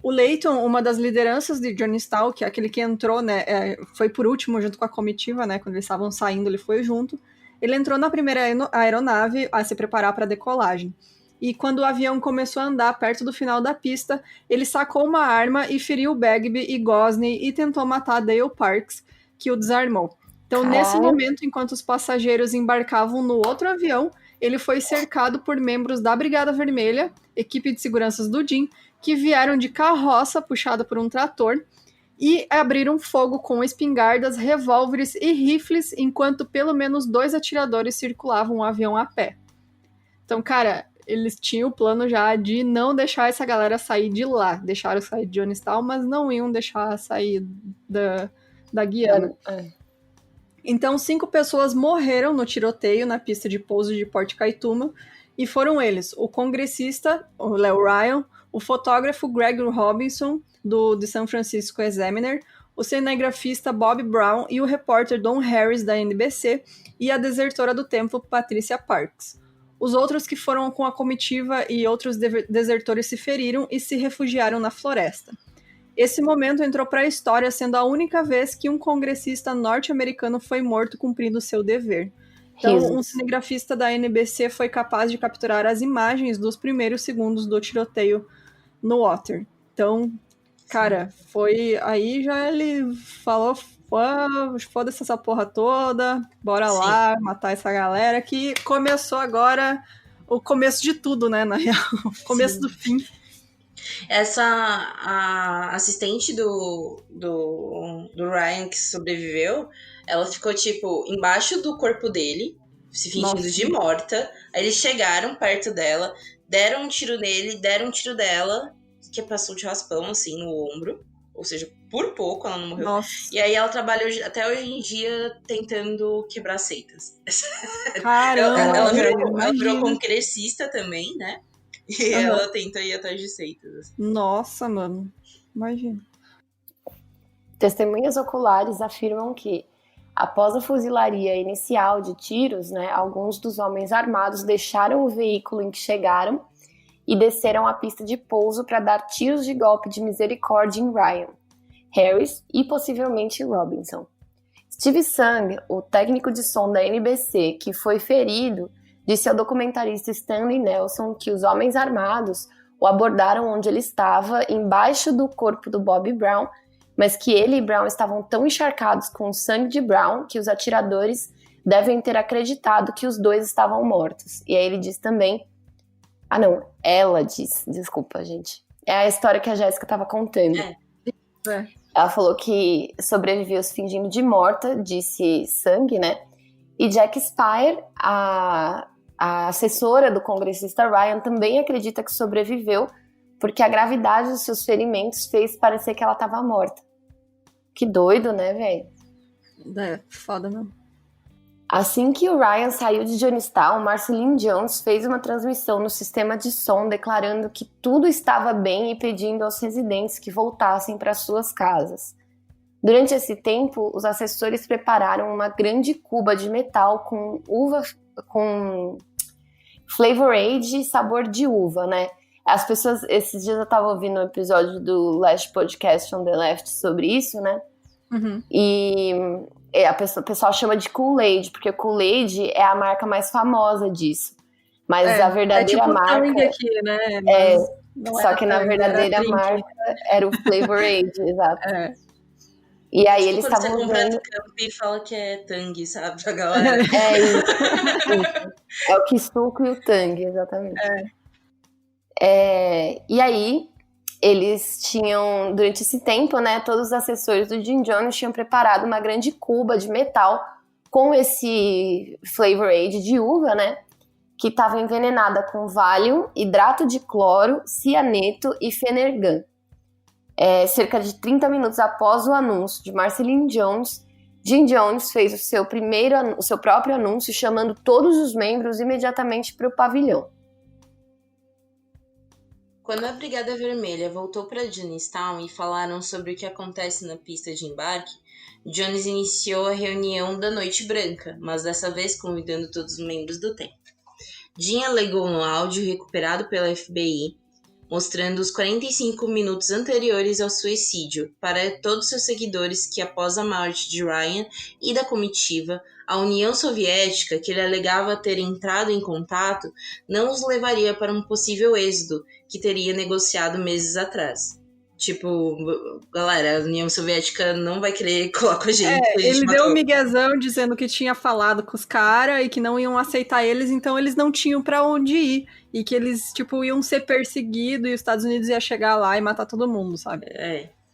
O Layton, uma das lideranças de Jonestown, que é aquele que entrou, né, foi por último junto com a comitiva, né, quando eles estavam saindo, ele foi junto. Ele entrou na primeira aeronave a se preparar para a decolagem. E quando o avião começou a andar perto do final da pista, ele sacou uma arma e feriu Bagby e Gosney e tentou matar Dale Parks, que o desarmou. Então, nesse momento, enquanto os passageiros embarcavam no outro avião, ele foi cercado por membros da Brigada Vermelha, equipe de seguranças do Jim, que vieram de carroça puxada por um trator e abriram fogo com espingardas, revólveres e rifles, enquanto pelo menos 2 atiradores circulavam o avião a pé. Então, cara, eles tinham o plano já de não deixar essa galera sair de lá. Deixaram sair de Jonestown, mas não iam deixar sair da Guiana. Então, 5 pessoas morreram no tiroteio na pista de pouso de Port Kaituma, e foram eles: o congressista, o Leo Ryan, o fotógrafo Greg Robinson, do The San Francisco Examiner, o cinegrafista Bob Brown e o repórter Don Harris, da NBC, e a desertora do templo, Patricia Parks. Os outros que foram com a comitiva e outros desertores se feriram e se refugiaram na floresta. Esse momento entrou para a história, sendo a única vez que um congressista norte-americano foi morto cumprindo seu dever. Então, um cinegrafista da NBC foi capaz de capturar as imagens dos primeiros segundos do tiroteio no Water. Então, cara, foi... Aí já ele falou, foda-se essa porra toda, bora lá matar essa galera, que começou agora o começo de tudo, né, na real. O começo do fim. A assistente do Ryan que sobreviveu, ela ficou, tipo, embaixo do corpo dele, se fingindo de morta. Aí eles chegaram perto dela, deram um tiro nele, deram um tiro dela, que passou de raspão, assim, no ombro. Ou seja, por pouco ela não morreu. Nossa. E aí ela trabalha até hoje em dia tentando quebrar seitas. Caramba! Ela virou congressista também, né? E ela tenta ir atrás de seitas. Assim. Nossa, mano. Imagina. Testemunhas oculares afirmam que, após a fuzilaria inicial de tiros, né, alguns dos homens armados deixaram o veículo em que chegaram e desceram a pista de pouso para dar tiros de golpe de misericórdia em Ryan, Harris e possivelmente Robinson. Steve Sung, o técnico de som da NBC que foi ferido, disse ao documentarista Stanley Nelson que os homens armados o abordaram onde ele estava, embaixo do corpo do Bob Brown, mas que ele e Brown estavam tão encharcados com o sangue de Brown que os atiradores devem ter acreditado que os dois estavam mortos. E aí ele diz também... ela diz, desculpa, gente. É a história que a Jéssica estava contando. Ela falou que sobreviveu se fingindo de morta, disse Sung, né? E Jack Spire, a assessora do congressista Ryan, também acredita que sobreviveu porque a gravidade dos seus ferimentos fez parecer que ela estava morta. Que doido, né, velho? Foda mesmo. Assim que o Ryan saiu de Jonestown, Marceline Jones fez uma transmissão no sistema de som declarando que tudo estava bem e pedindo aos residentes que voltassem para suas casas. Durante esse tempo, os assessores prepararam uma grande cuba de metal com uva, com Flavor Aid, sabor de uva, né? As pessoas, esses dias eu tava ouvindo um episódio do Last Podcast on the Left sobre isso, né? Uhum. E o pessoal chama de Kool-Aid, porque o Kool-Aid é a marca mais famosa disso. Mas a verdadeira tipo marca... Tang aqui, né? Só que na verdadeira marca era o Flavor Aid, exato. E aí tipo eles quando estavam você compra usando... do campo e fala que é Tang, sabe? Pra galera. Isso. É o Kisuko e o Tang, exatamente. E aí, eles tinham, durante esse tempo, né, todos os assessores do Jim Jones tinham preparado uma grande cuba de metal com esse Flavor Aid de uva, né, que estava envenenada com Valium, hidrato de cloro, cianeto e Fenergan. Cerca de 30 minutos após o anúncio de Marceline Jones, Jim Jones fez o seu próprio anúncio, chamando todos os membros imediatamente para o pavilhão. Quando a Brigada Vermelha voltou para Jonestown e falaram sobre o que acontece na pista de embarque, Jones iniciou a reunião da Noite Branca, mas dessa vez convidando todos os membros do templo. Jim alegou um áudio recuperado pela FBI, mostrando os 45 minutos anteriores ao suicídio para todos seus seguidores que, após a morte de Ryan e da comitiva, a União Soviética, que ele alegava ter entrado em contato, não os levaria para um possível êxodo que teria negociado meses atrás. Tipo, galera, a União Soviética não vai querer colar com a gente. Ele deu um miguezão dizendo que tinha falado com os caras e que não iam aceitar eles, então eles não tinham pra onde ir. E que eles, tipo, iam ser perseguidos e os Estados Unidos ia chegar lá e matar todo mundo, sabe?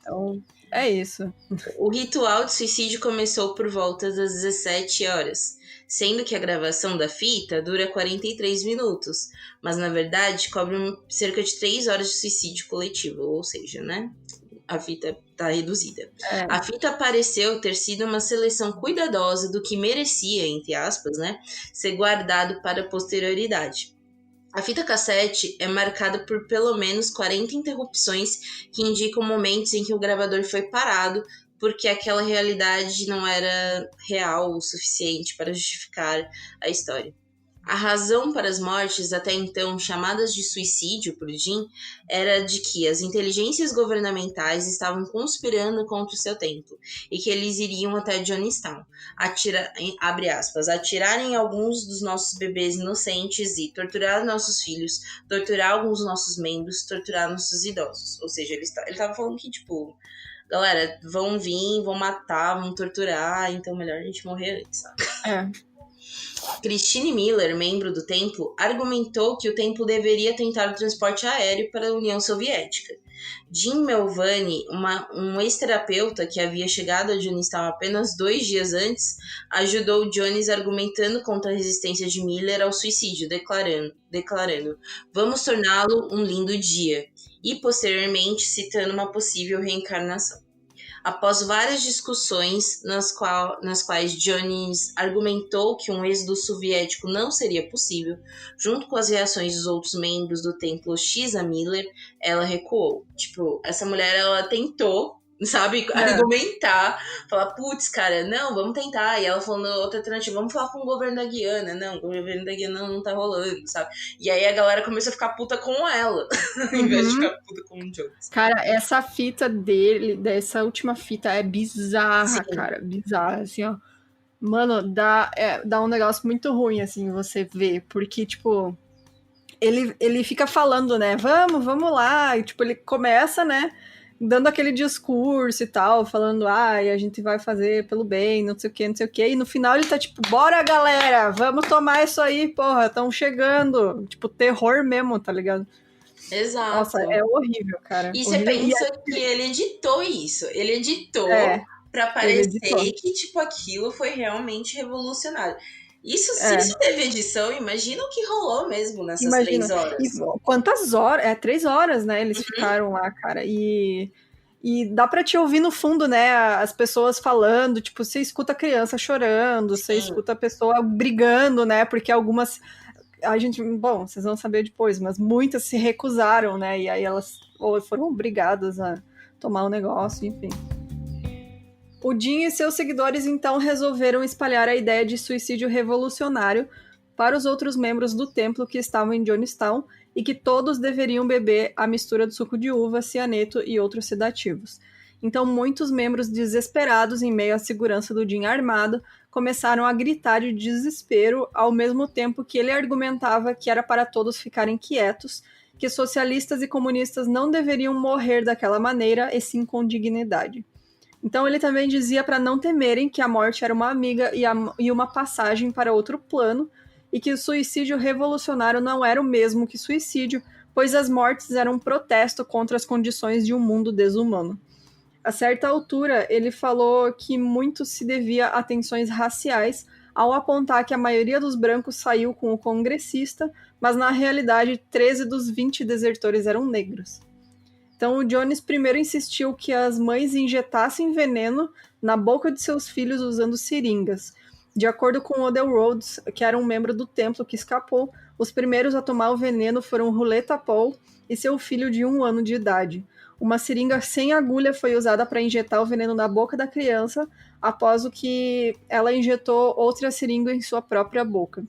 Então, é isso. O ritual de suicídio começou por volta das 17 horas, sendo que a gravação da fita dura 43 minutos, mas na verdade cobre cerca de 3 horas de suicídio coletivo, ou seja, né? A fita tá reduzida. A fita pareceu ter sido uma seleção cuidadosa do que merecia, entre aspas, né, ser guardado para a posterioridade. A fita cassete é marcada por pelo menos 40 interrupções que indicam momentos em que o gravador foi parado porque aquela realidade não era real o suficiente para justificar a história. A razão para as mortes, até então chamadas de suicídio por Jim, era de que as inteligências governamentais estavam conspirando contra o seu templo e que eles iriam até Jonestown, abre aspas, atirar em alguns dos nossos bebês inocentes e torturar nossos filhos, torturar alguns dos nossos membros, torturar nossos idosos. Ou seja, ele estava falando que, tipo, galera, vão vir, vão matar, vão torturar, então melhor a gente morrer antes, sabe? Christine Miller, membro do templo, argumentou que o templo deveria tentar o transporte aéreo para a União Soviética. Jim Melvani, um ex-terapeuta que havia chegado a Jonestown apenas 2 dias antes, ajudou Jones argumentando contra a resistência de Miller ao suicídio, declarando "vamos torná-lo um lindo dia", e posteriormente citando uma possível reencarnação. Após várias discussões nas quais Jones argumentou que um êxodo soviético não seria possível, junto com as reações dos outros membros do templo X a Miller, ela recuou. Tipo, essa mulher, ela tentou, sabe, argumentar, falar, putz, cara, não, vamos tentar. E ela falou outra alternativa, vamos falar com o governo da Guiana. Não, o governo da Guiana não tá rolando, sabe? E aí a galera começou a ficar puta com ela, em vez de ficar puta com o Jones. Cara, essa fita dessa última fita é bizarra, cara, bizarra, assim, ó. Mano, dá um negócio muito ruim, assim, você ver, porque, tipo, ele fica falando, né, vamos lá, e, tipo, ele começa, né, dando aquele discurso e tal, falando, a gente vai fazer pelo bem, não sei o que, e no final ele tá tipo, bora galera, vamos tomar isso aí, porra, tão chegando, tipo, terror mesmo, tá ligado? Exato. Nossa, é horrível, cara. E horrível. você pensa que ele editou isso, ele editou pra parecer que, tipo, aquilo foi realmente revolucionário. Se isso teve edição, imagina o que rolou mesmo nessas 3 horas. E quantas horas? 3 horas, né? Eles ficaram lá, cara. E dá pra te ouvir no fundo, né? As pessoas falando, tipo, você escuta a criança chorando, você escuta a pessoa brigando, né? Porque algumas... A gente... Bom, vocês vão saber depois, mas muitas se recusaram, né? E aí elas foram obrigadas a tomar o negócio, enfim. O Jin e seus seguidores então resolveram espalhar a ideia de suicídio revolucionário para os outros membros do templo que estavam em Jonestown e que todos deveriam beber a mistura de suco de uva, cianeto e outros sedativos. Então, muitos membros desesperados em meio à segurança do Jin armado começaram a gritar de desespero, ao mesmo tempo que ele argumentava que era para todos ficarem quietos, que socialistas e comunistas não deveriam morrer daquela maneira, e sim com dignidade. Então ele também dizia para não temerem que a morte era uma amiga e uma passagem para outro plano, e que o suicídio revolucionário não era o mesmo que suicídio, pois as mortes eram um protesto contra as condições de um mundo desumano. A certa altura, ele falou que muito se devia a tensões raciais, ao apontar que a maioria dos brancos saiu com o congressista, mas na realidade 13 dos 20 desertores eram negros. Então o Jones primeiro insistiu que as mães injetassem veneno na boca de seus filhos usando seringas. De acordo com Odell Rhodes, que era um membro do templo que escapou, os primeiros a tomar o veneno foram Ruleta Paul e seu filho de 1 ano de idade. Uma seringa sem agulha foi usada para injetar o veneno na boca da criança, após o que ela injetou outra seringa em sua própria boca.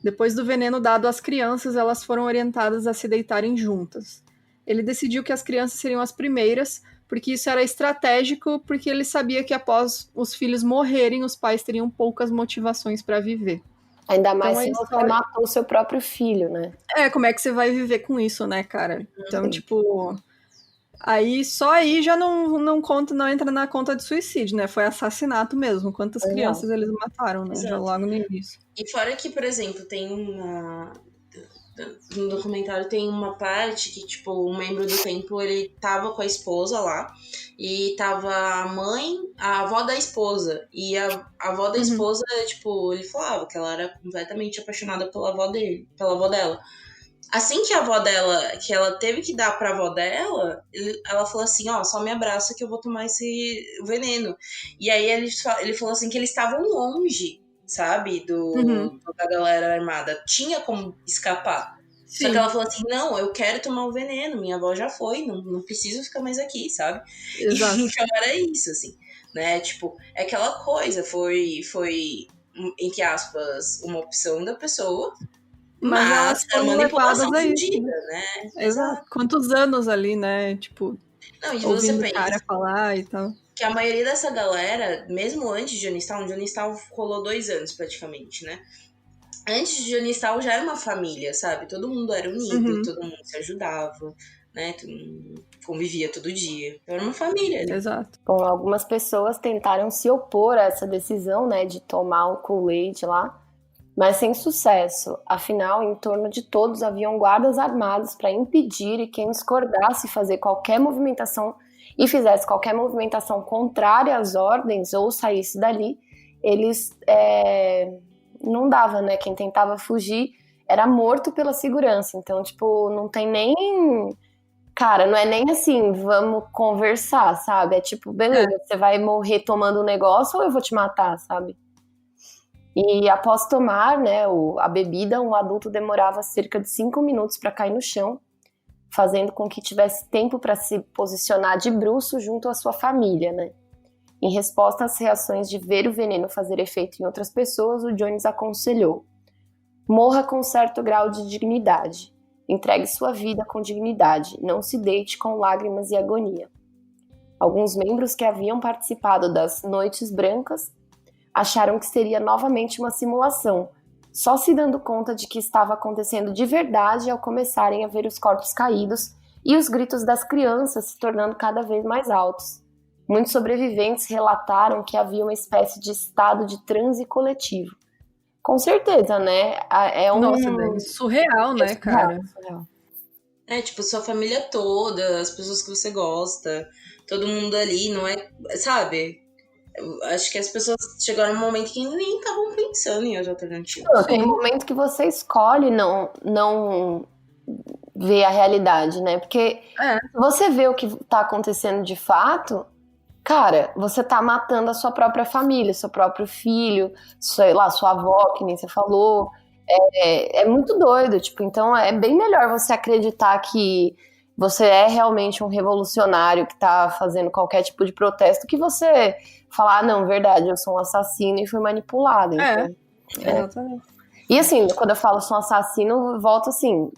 Depois do veneno dado às crianças, elas foram orientadas a se deitarem juntas. Ele decidiu que as crianças seriam as primeiras, porque isso era estratégico, porque ele sabia que após os filhos morrerem, os pais teriam poucas motivações para viver. Ainda mais se você matou o seu próprio filho, né? Como é que você vai viver com isso, né, cara? Então, tipo... Só aí já não conta, não entra na conta de suicídio, né? Foi assassinato mesmo. Quantas crianças eles mataram, né? Já logo no início. E fora que, por exemplo, tem uma... No documentário tem uma parte que, tipo, um membro do templo, ele tava com a esposa lá, e tava a mãe, a avó da esposa, e a avó da esposa, tipo, ele falava que ela era completamente apaixonada pela avó dela. Assim que a avó dela, que ela teve que dar pra avó dela, ela falou assim, só me abraça que eu vou tomar esse veneno. E aí ele falou assim que eles estavam longe, sabe, da galera armada. Tinha como escapar. Sim. Só que ela falou assim, não, eu quero tomar o veneno, minha avó já foi, não preciso ficar mais aqui, sabe? Exato. Então era isso, assim, né? Tipo, é aquela coisa, foi, entre aspas, uma opção da pessoa, mas elas foram levadas a isso, né? Exato. Quantos anos ali, né? Tipo, não, e ouvindo você pensa, o cara falar e tal. Que a maioria dessa galera, mesmo antes de Jonestown rolou 2 anos praticamente, né? Antes de Jonestown já era uma família, sabe? Todo mundo era unido, todo mundo se ajudava, né? Todo mundo convivia todo dia. Então era uma família, né? Exato. Bom, algumas pessoas tentaram se opor a essa decisão, né? De tomar o Kool-Aid lá, mas sem sucesso. Afinal, em torno de todos haviam guardas armados para impedir, e quem discordasse fazer qualquer movimentação e fizesse qualquer movimentação contrária às ordens ou saísse dali, eles não dava, né? Quem tentava fugir era morto pela segurança. Então, tipo, não tem nem... Cara, não é nem assim, vamos conversar, sabe? É tipo, beleza, você vai morrer tomando um negócio ou eu vou te matar, sabe? E após tomar, né, a bebida, um adulto demorava cerca de 5 minutos para cair no chão, fazendo com que tivesse tempo para se posicionar de bruços junto à sua família, né? Em resposta às reações de ver o veneno fazer efeito em outras pessoas, o Jones aconselhou: morra com certo grau de dignidade, entregue sua vida com dignidade, não se deite com lágrimas e agonia. Alguns membros que haviam participado das Noites Brancas acharam que seria novamente uma simulação, só se dando conta de que estava acontecendo de verdade ao começarem a ver os corpos caídos e os gritos das crianças se tornando cada vez mais altos. Muitos sobreviventes relataram que havia uma espécie de estado de transe coletivo. Com certeza, né? Nossa, surreal, né, cara? Surreal. Tipo, sua família toda, as pessoas que você gosta, todo mundo ali, não é... Sabe? Eu acho que as pessoas chegaram num momento que nem estavam pensando em outra alternativa. Não, tem um momento que você escolhe não ver a realidade, né? Porque se você vê o que tá acontecendo de fato, cara, você tá matando a sua própria família, seu próprio filho, sei lá, sua avó, que nem você falou. É muito doido, tipo, então é bem melhor você acreditar que você é realmente um revolucionário que tá fazendo qualquer tipo de protesto, que você falar, não, verdade, eu sou um assassino e fui manipulado. Então, exatamente. E assim, quando eu falo sou um assassino, volto assim,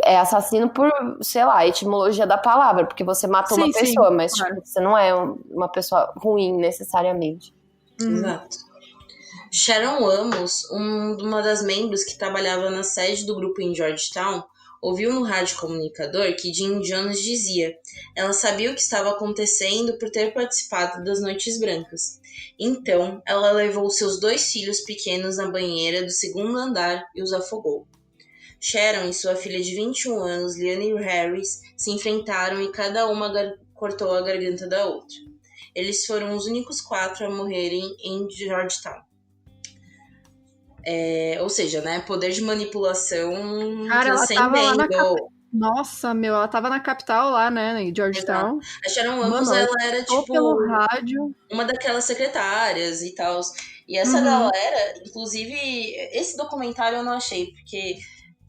é assassino por, sei lá, a etimologia da palavra, porque você matou uma pessoa, mas claro. tipo, você não é uma pessoa ruim necessariamente. Exato. Sharon Amos, uma das membros que trabalhava na sede do grupo em Georgetown, ouviu no rádio comunicador que Jim Jones dizia: ela sabia o que estava acontecendo por ter participado das Noites Brancas. Então, ela levou seus 2 filhos pequenos na banheira do segundo andar e os afogou. Sharon e sua filha de 21 anos, Leanne Harris, se enfrentaram e cada uma cortou a garganta da outra. Eles foram os únicos 4 a morrerem em Georgetown. Ou seja, né, poder de manipulação transcendendo. Nossa, ela tava na capital lá, né, em Georgetown. Exato. A Sharon Amos, ela era, tipo, pelo rádio. uma daquelas secretárias e tal. E essa galera, inclusive, esse documentário eu não achei, porque,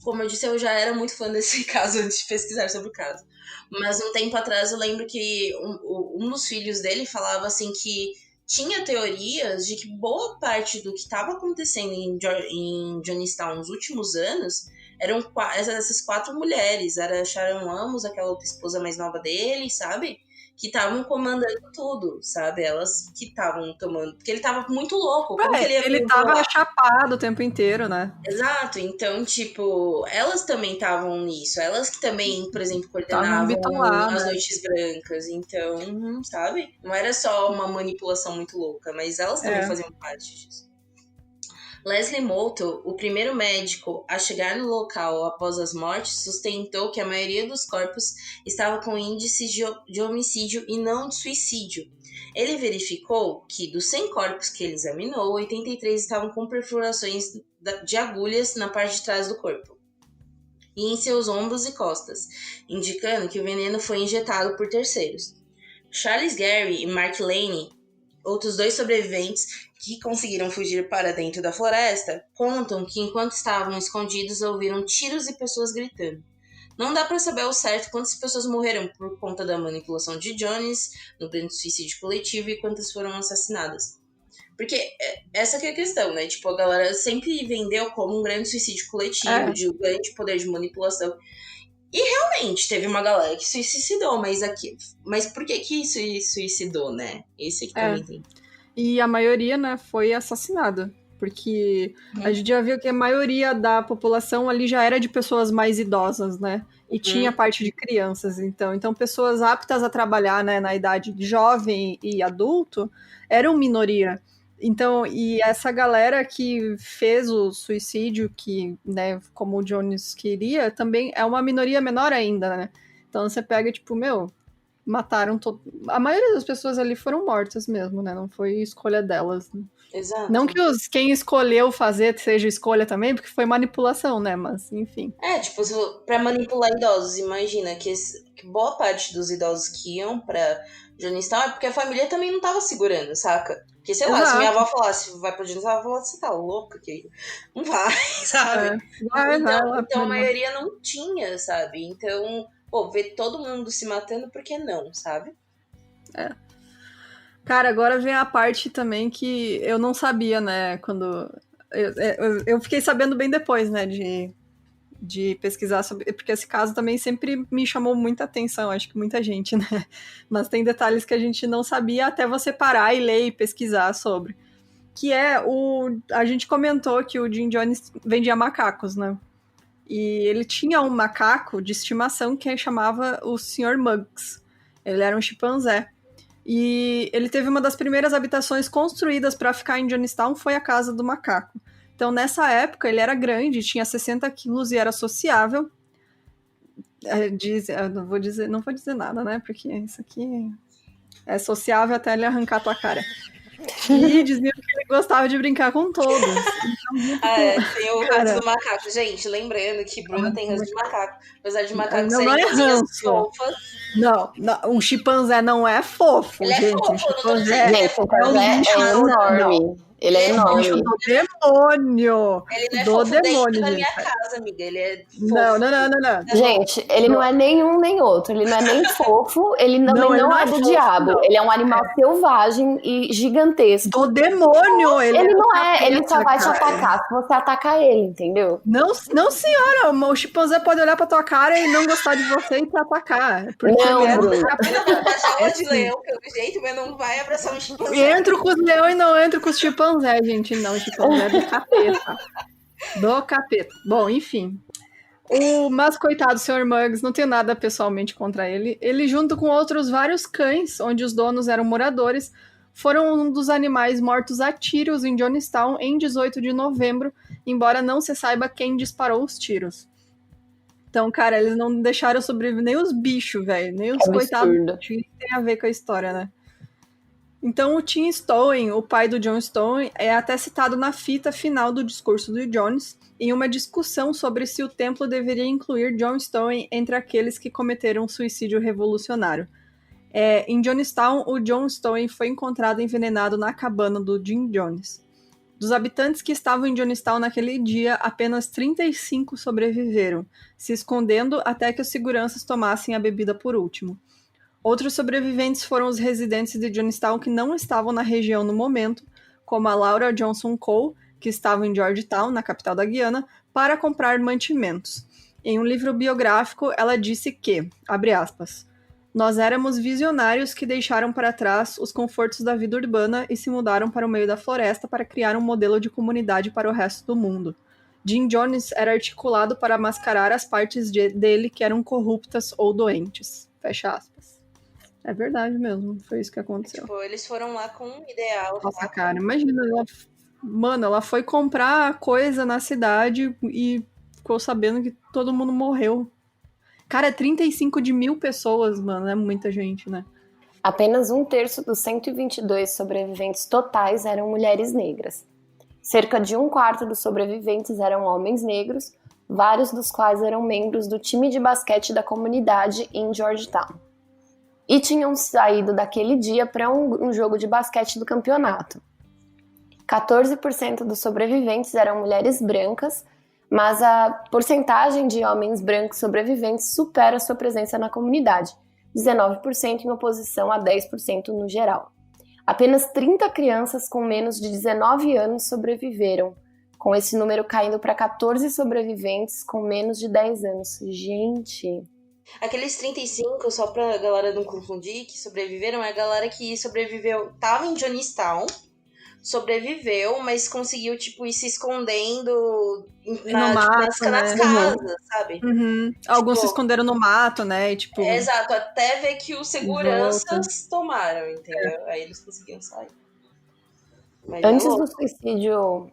como eu disse, eu já era muito fã desse caso antes de pesquisar sobre o caso. Mas um tempo atrás eu lembro que um dos filhos dele falava assim que tinha teorias de que boa parte do que estava acontecendo em Jonestown nos últimos anos eram essas 4 mulheres. Era a Sharon Amos, aquela outra esposa mais nova dele, sabe? Que estavam comandando tudo, sabe? Elas que estavam tomando... Porque ele tava muito louco. Como que ele tava chapado o tempo inteiro, né? Exato. Então, tipo, elas também estavam nisso. Elas que também, por exemplo, coordenavam as Noites Brancas. Então, sabe? Não era só uma manipulação muito louca, mas elas também faziam parte disso. Leslie Moulton, o primeiro médico a chegar no local após as mortes, sustentou que a maioria dos corpos estava com índices de homicídio e não de suicídio. Ele verificou que, dos 100 corpos que ele examinou, 83 estavam com perfurações de agulhas na parte de trás do corpo e em seus ombros e costas, indicando que o veneno foi injetado por terceiros. Charles Gary e Mark Lane, outros 2 sobreviventes que conseguiram fugir para dentro da floresta, contam que enquanto estavam escondidos ouviram tiros e pessoas gritando. Não dá para saber ao certo quantas pessoas morreram por conta da manipulação de Jones no grande suicídio coletivo e quantas foram assassinadas. Porque essa que é a questão, né? Tipo, a galera sempre vendeu como um grande suicídio coletivo, de um grande poder de manipulação. E realmente teve uma galera que se suicidou, mas por que se suicidou, né? Esse aqui também tem. E a maioria, né, foi assassinada. Porque a gente já viu que a maioria da população ali já era de pessoas mais idosas, né? E tinha parte de crianças, então pessoas aptas a trabalhar, né, na idade de jovem e adulto eram minoria. Então, e essa galera que fez o suicídio, que, né, como o Jones queria, também é uma minoria menor ainda, né? Então você pega, tipo, mataram a maioria das pessoas ali foram mortas mesmo, né? Não foi escolha delas, né? Exato. Não que quem escolheu fazer seja escolha também, porque foi manipulação, né? Mas, enfim. Tipo, pra manipular idosos, imagina que boa parte dos idosos que iam pra Jonestown é porque a família também não tava segurando, saca? Porque, sei lá, se minha avó falasse, vai pra Jonestown, ela vai falar, você tá louca? Que não vai, sabe? Então a maioria não tinha, sabe? Então, ver todo mundo se matando, por que não, sabe? Cara, agora vem a parte também que eu não sabia, né? Quando... Eu fiquei sabendo bem depois, né? De pesquisar sobre... Porque esse caso também sempre me chamou muita atenção, acho que muita gente, né? Mas tem detalhes que a gente não sabia até você parar e ler e pesquisar sobre. Que a gente comentou que o Jim Jones vendia macacos, né? E ele tinha um macaco de estimação que chamava o Sr. Muggs. Ele era um chimpanzé. E ele teve uma das primeiras habitações construídas para ficar em Jonestown, foi a casa do macaco. Então, nessa época, ele era grande, tinha 60 quilos e era sociável. Não vou dizer nada, né? Porque isso aqui é sociável até ele arrancar a tua cara. E diziam que ele gostava de brincar com todos. Então, tem o ranço do macaco. Gente, lembrando que Bruna tem ranço de macaco. Apesar de macaco serem coisinhas fofas. Não, um chimpanzé não é fofo, ele gente. É fofo, chimpanzé é enorme. Ele é enorme. Bicho do demônio! Ele não é Do fofo dentro demônio, da gente. minha casa, amiga. Ele é fofo. Não. Gente, ele não é nenhum nem outro. Ele não é nem fofo, ele também Ele não é é do fofo, diabo. não. Ele é um animal selvagem e gigantesco. Do demônio! Ele do não é, ele só capeta, vai te cara. atacar se você atacar ele, entendeu? Não, senhora, o chimpanzé pode olhar pra tua cara e não gostar de você e te atacar. Porque Não, ele é do Bruno. capeta. Vai dar jaula de sim. leão pelo jeito, mas não vai abraçar um chimpanzé. Entro com os leões e não entro com os chimpanzé, gente. Não, chimpanzé é do capeta. Do capeta. Bom, enfim. Mas, coitado, o Sr. Muggs, não tem nada pessoalmente contra ele. Ele, junto com outros vários cães, onde os donos eram moradores, foram um dos animais mortos a tiros em Johnstown em 18 de novembro, embora não se saiba quem disparou os tiros. Então, cara, eles não deixaram sobreviver nem os bichos, velho. Nem os coitados que tem a ver com a história, né? Então, o Tim Stowen, o pai do John Stowen, é até citado na fita final do discurso do Jones, em uma discussão sobre se o templo deveria incluir John Stowen entre aqueles que cometeram suicídio revolucionário. Em Johnstown, o John Stowen foi encontrado envenenado na cabana do Jim Jones. Dos habitantes que estavam em Johnstown naquele dia, apenas 35 sobreviveram, se escondendo até que os seguranças tomassem a bebida por último. Outros sobreviventes foram os residentes de Johnstown que não estavam na região no momento, como a Laura Johnson Cole, que estava em Georgetown, na capital da Guiana, para comprar mantimentos. Em um livro biográfico, ela disse que, abre aspas, nós éramos visionários que deixaram para trás os confortos da vida urbana e se mudaram para o meio da floresta para criar um modelo de comunidade para o resto do mundo. Jim Jones era articulado para mascarar as partes dele que eram corruptas ou doentes. Fecha aspas. É verdade mesmo, foi isso que aconteceu. Tipo, eles foram lá com um ideal. Nossa, cara, imagina, ela foi comprar coisa na cidade e ficou sabendo que todo mundo morreu. Cara, 35 de 1.000 pessoas, mano, é muita gente, né? Apenas 1/3 dos 122 sobreviventes totais eram mulheres negras. Cerca de 1/4 dos sobreviventes eram homens negros, vários dos quais eram membros do time de basquete da comunidade em Georgetown. E tinham saído daquele dia para um jogo de basquete do campeonato. 14% dos sobreviventes eram mulheres brancas, mas a porcentagem de homens brancos sobreviventes supera sua presença na comunidade, 19% em oposição a 10% no geral. Apenas 30 crianças com menos de 19 anos sobreviveram, com esse número caindo para 14 sobreviventes com menos de 10 anos. Gente... Aqueles 35, só pra galera não confundir, que sobreviveram, é a galera que sobreviveu, tava em Johnstown, sobreviveu, mas conseguiu, tipo, ir se escondendo nas casas, sabe? Uhum. Alguns se esconderam no mato, né? E, tipo... Exato, até ver que os seguranças tomaram, entendeu? Aí eles conseguiam sair. Mas antes do suicídio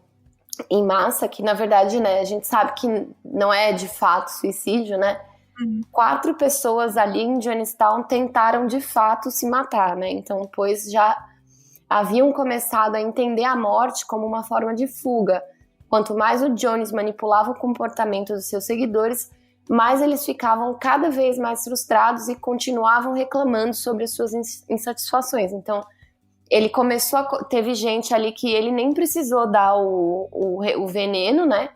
em massa, que na verdade, né, a gente sabe que não é de fato suicídio, né? 4 pessoas ali em Johnstown tentaram de fato se matar, né? Então, pois já haviam começado a entender a morte como uma forma de fuga. Quanto mais o Jones manipulava o comportamento dos seus seguidores, mais eles ficavam cada vez mais frustrados e continuavam reclamando sobre as suas insatisfações. Então, ele começou teve gente ali que ele nem precisou dar o veneno, né?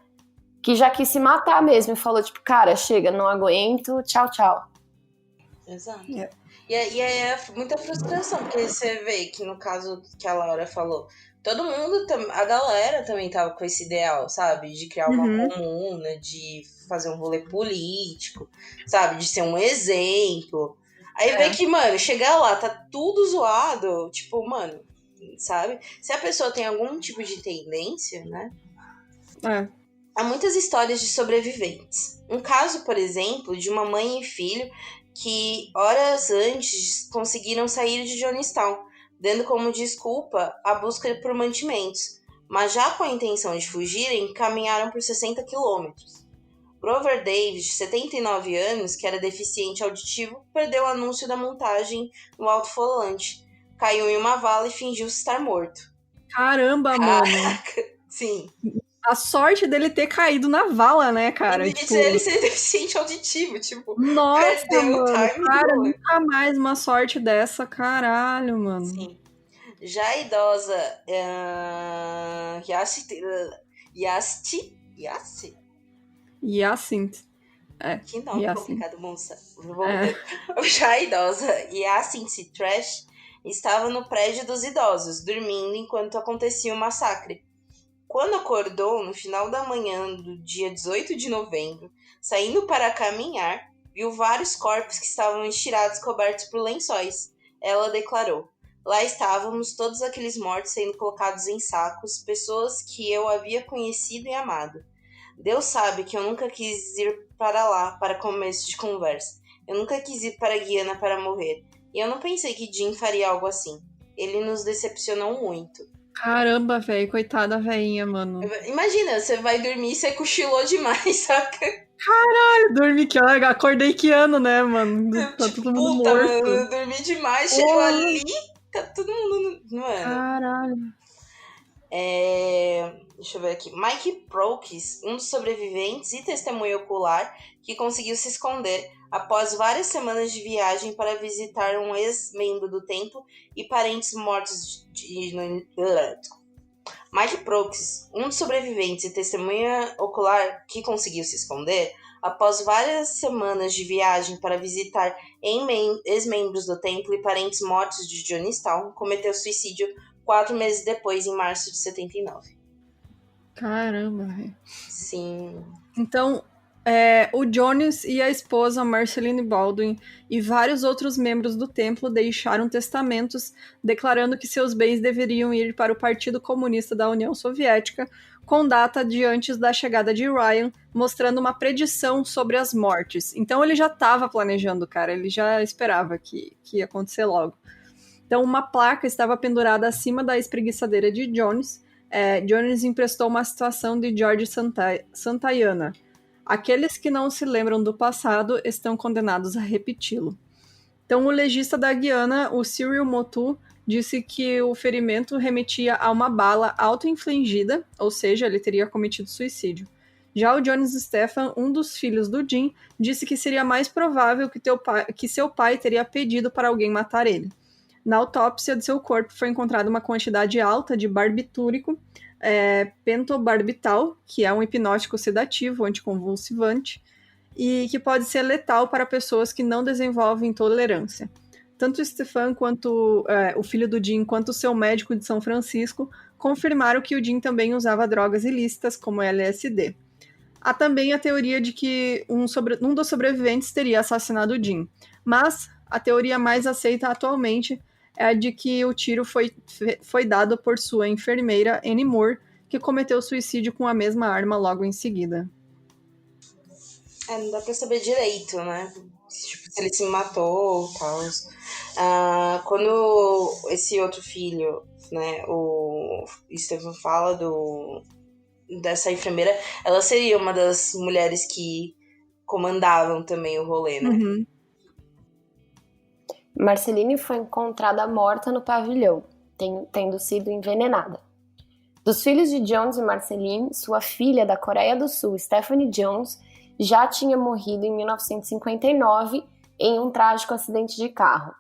Que já quis se matar mesmo e falou, tipo, cara, chega, não aguento, tchau, tchau. Exato. E é muita frustração, porque você vê que no caso que a Laura falou, todo mundo, a galera também tava com esse ideal, sabe? De criar uma comuna, de fazer um rolê político, sabe? De ser um exemplo. Aí vê que, mano, chegar lá, tá tudo zoado, tipo, mano, sabe? Se a pessoa tem algum tipo de tendência, né? Há muitas histórias de sobreviventes. Um caso, por exemplo, de uma mãe e filho que, horas antes, conseguiram sair de Johnstown, dando como desculpa a busca por mantimentos, mas já com a intenção de fugirem, caminharam por 60 quilômetros. Grover Davis, de 79 anos, que era deficiente auditivo, perdeu o anúncio da montagem no alto-falante, caiu em uma vala e fingiu estar morto. Caramba, mano! Sim. A sorte dele ter caído na vala, né, cara? Tipo... ele ser deficiente auditivo, tipo... Nossa, mano, cara, nunca mais uma sorte dessa, caralho, mano. Sim. Já a idosa Hyacinthe. Que nome Hyacinthe. complicado, moça. Já a idosa Hyacinthe Trash estava no prédio dos idosos, dormindo enquanto acontecia o massacre. Quando acordou, no final da manhã do dia 18 de novembro, saindo para caminhar, viu vários corpos que estavam estirados cobertos por lençóis. Ela declarou: lá estávamos todos aqueles mortos sendo colocados em sacos, pessoas que eu havia conhecido e amado. Deus sabe que eu nunca quis ir para lá para começo de conversa. Eu nunca quis ir para Guiana para morrer. E eu não pensei que Jim faria algo assim. Ele nos decepcionou muito. Caramba, velho, coitada velhinha, mano. Imagina, você vai dormir e você cochilou demais, saca? Eu dormi que ano, acordei que ano, né, mano? Tá todo mundo Puta, morto. mano, eu dormi demais, chegou ali, tá todo mundo... Mano, Caralho. deixa eu ver aqui. Mike Prokes, um dos sobreviventes e testemunha ocular, que conseguiu se esconder após várias semanas de viagem para visitar um ex-membro do templo e parentes mortos Mike Prokes, um dos sobreviventes e testemunha ocular que conseguiu se esconder, após várias semanas de viagem para visitar ex-membros do templo e parentes mortos de Jonestown, cometeu suicídio 4 meses depois, em março de 79. Caramba, velho. Sim. Então, o Jones e a esposa Marceline Baldwin e vários outros membros do templo deixaram testamentos declarando que seus bens deveriam ir para o Partido Comunista da União Soviética, com data de antes da chegada de Ryan, mostrando uma predição sobre as mortes. Então ele já estava planejando, cara, ele já esperava que ia acontecer logo. Então uma placa estava pendurada acima da espreguiçadeira de Jones. Jones emprestou uma citação de George Santayana. Aqueles que não se lembram do passado estão condenados a repeti-lo. Então, o legista da Guiana, o Cyril Motu, disse que o ferimento remetia a uma bala auto-infligida, ou seja, ele teria cometido suicídio. Já o Jones Stephan, um dos filhos do Jim, disse que seria mais provável que seu pai teria pedido para alguém matar ele. Na autópsia de seu corpo foi encontrada uma quantidade alta de barbitúrico, pentobarbital, que é um hipnótico sedativo, anticonvulsivante, e que pode ser letal para pessoas que não desenvolvem tolerância. Tanto o Stefan quanto o filho do Jim, quanto o seu médico de São Francisco, confirmaram que o Jim também usava drogas ilícitas, como LSD. Há também a teoria de que um dos sobreviventes teria assassinado o Jim, mas a teoria mais aceita atualmente é a de que o tiro foi dado por sua enfermeira, Annie Moore, que cometeu suicídio com a mesma arma logo em seguida. Não dá pra saber direito, né? Tipo, se ele se matou ou tal. Quando esse outro filho, né, o Stephen fala dessa enfermeira, ela seria uma das mulheres que comandavam também o rolê, né? Uhum. Marceline foi encontrada morta no pavilhão, tendo sido envenenada. Dos filhos de Jones e Marceline, sua filha da Coreia do Sul, Stephanie Jones, já tinha morrido em 1959 em um trágico acidente de carro.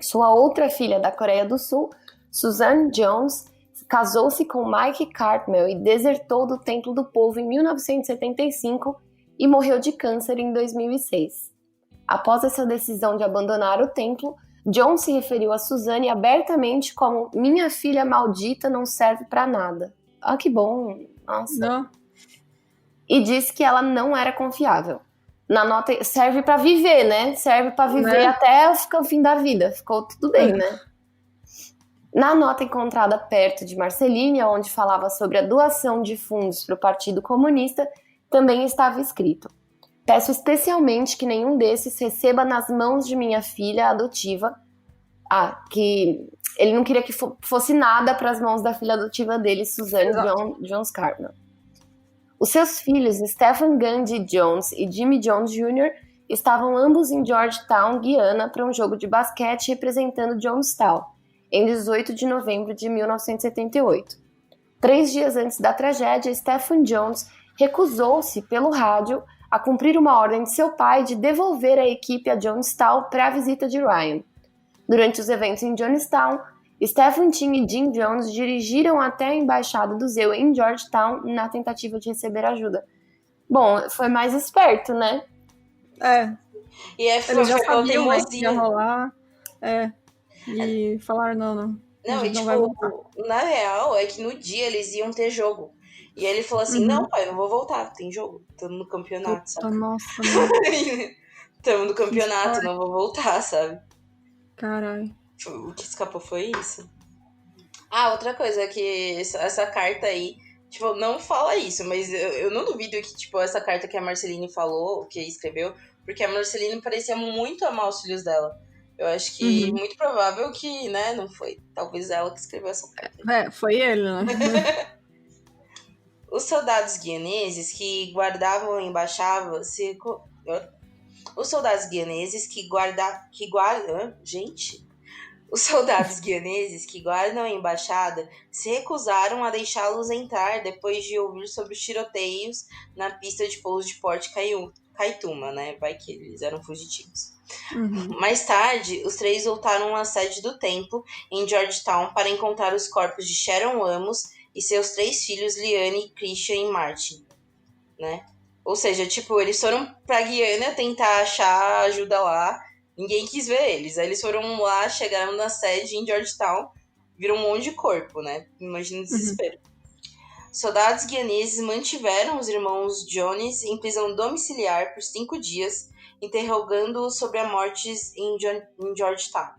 Sua outra filha da Coreia do Sul, Suzanne Jones, casou-se com Mike Cartmel e desertou do Templo do Povo em 1975 e morreu de câncer em 2006. Após essa decisão de abandonar o templo, John se referiu a Suzanne abertamente como "minha filha maldita não serve pra nada". Ah, que bom, nossa. Não. E disse que ela não era confiável. Na nota, serve pra viver, né? Serve pra viver até o fim da vida. Ficou tudo bem, né? Na nota encontrada perto de Marceline, onde falava sobre a doação de fundos para o Partido Comunista, também estava escrito: "Peço especialmente que nenhum desses receba nas mãos de minha filha adotiva". Que ele não queria que fosse nada para as mãos da filha adotiva dele, Suzanne Jones Cartmel. Os seus filhos, Stephen Gandhi Jones e Jimmy Jones Jr., estavam ambos em Georgetown, Guiana, para um jogo de basquete representando Jonestown, em 18 de novembro de 1978. 3 dias antes da tragédia, Stephen Jones recusou-se pelo rádio a cumprir uma ordem de seu pai de devolver a equipe a Jonestown para a visita de Ryan. Durante os eventos em Jonestown, Stephen Chin e Jim Jones dirigiram até a embaixada do Zeu em Georgetown na tentativa de receber ajuda. Bom, foi mais esperto, né? E Eles já foi pela sabiam, né, que ia teimosia. rolar. E falaram, não. Não, A e gente não vai voltar. na real, é que no dia eles iam ter jogo. E aí ele falou assim, não, pai, não vou voltar, tem jogo. Tamo no campeonato, Puta, sabe? nossa, mano. Tamo no campeonato, não vou voltar, sabe? Caralho. O que escapou foi isso. Outra coisa é que essa carta aí, tipo, não fala isso, mas eu não duvido que, tipo, essa carta que a Marceline falou, que escreveu, porque a Marceline parecia muito amar os filhos dela. Eu acho que muito provável que, né, não foi talvez ela que escreveu essa carta. Foi ele, né? Os soldados guianeses que guardavam a embaixada Os soldados guianeses que guardam... Gente... Os soldados guianeses que guardam a embaixada se recusaram a deixá-los entrar depois de ouvir sobre os tiroteios na pista de pouso de Porto Kaituma, né? Vai que eles eram fugitivos. Mais tarde, os três voltaram à sede do templo em Georgetown para encontrar os corpos de Sharon Amos e seus 3 filhos, Liane, Christian e Martin, né? Ou seja, tipo, eles foram pra Guiana tentar achar ajuda lá. Ninguém quis ver eles. Aí eles foram lá, chegaram na sede em Georgetown, viram um monte de corpo, né? Imagina o desespero. Soldados guianeses mantiveram os irmãos Jones em prisão domiciliar por 5 dias, interrogando-os sobre a morte em Georgetown.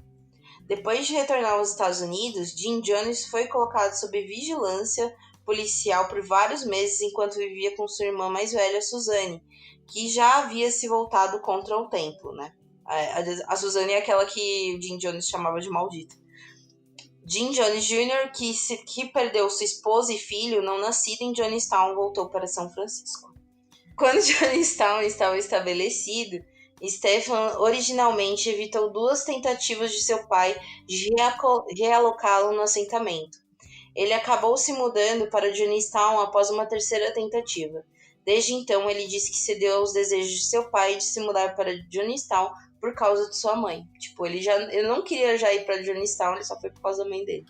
Depois de retornar aos Estados Unidos, Jim Jones foi colocado sob vigilância policial por vários meses enquanto vivia com sua irmã mais velha, Suzanne, que já havia se voltado contra o templo, né? A Suzanne é aquela que o Jim Jones chamava de maldita. Jim Jones Jr., que perdeu sua esposa e filho não nascido em Johnstown, voltou para São Francisco. Quando Johnstown estava estabelecido, Stephen originalmente evitou 2 tentativas de seu pai de realocá-lo no assentamento. Ele acabou se mudando para Johnstown após uma 3ª tentativa. Desde então, ele disse que cedeu aos desejos de seu pai de se mudar para Johnstown por causa de sua mãe. Tipo, ele não queria já ir para Johnstown, ele só foi por causa da mãe dele.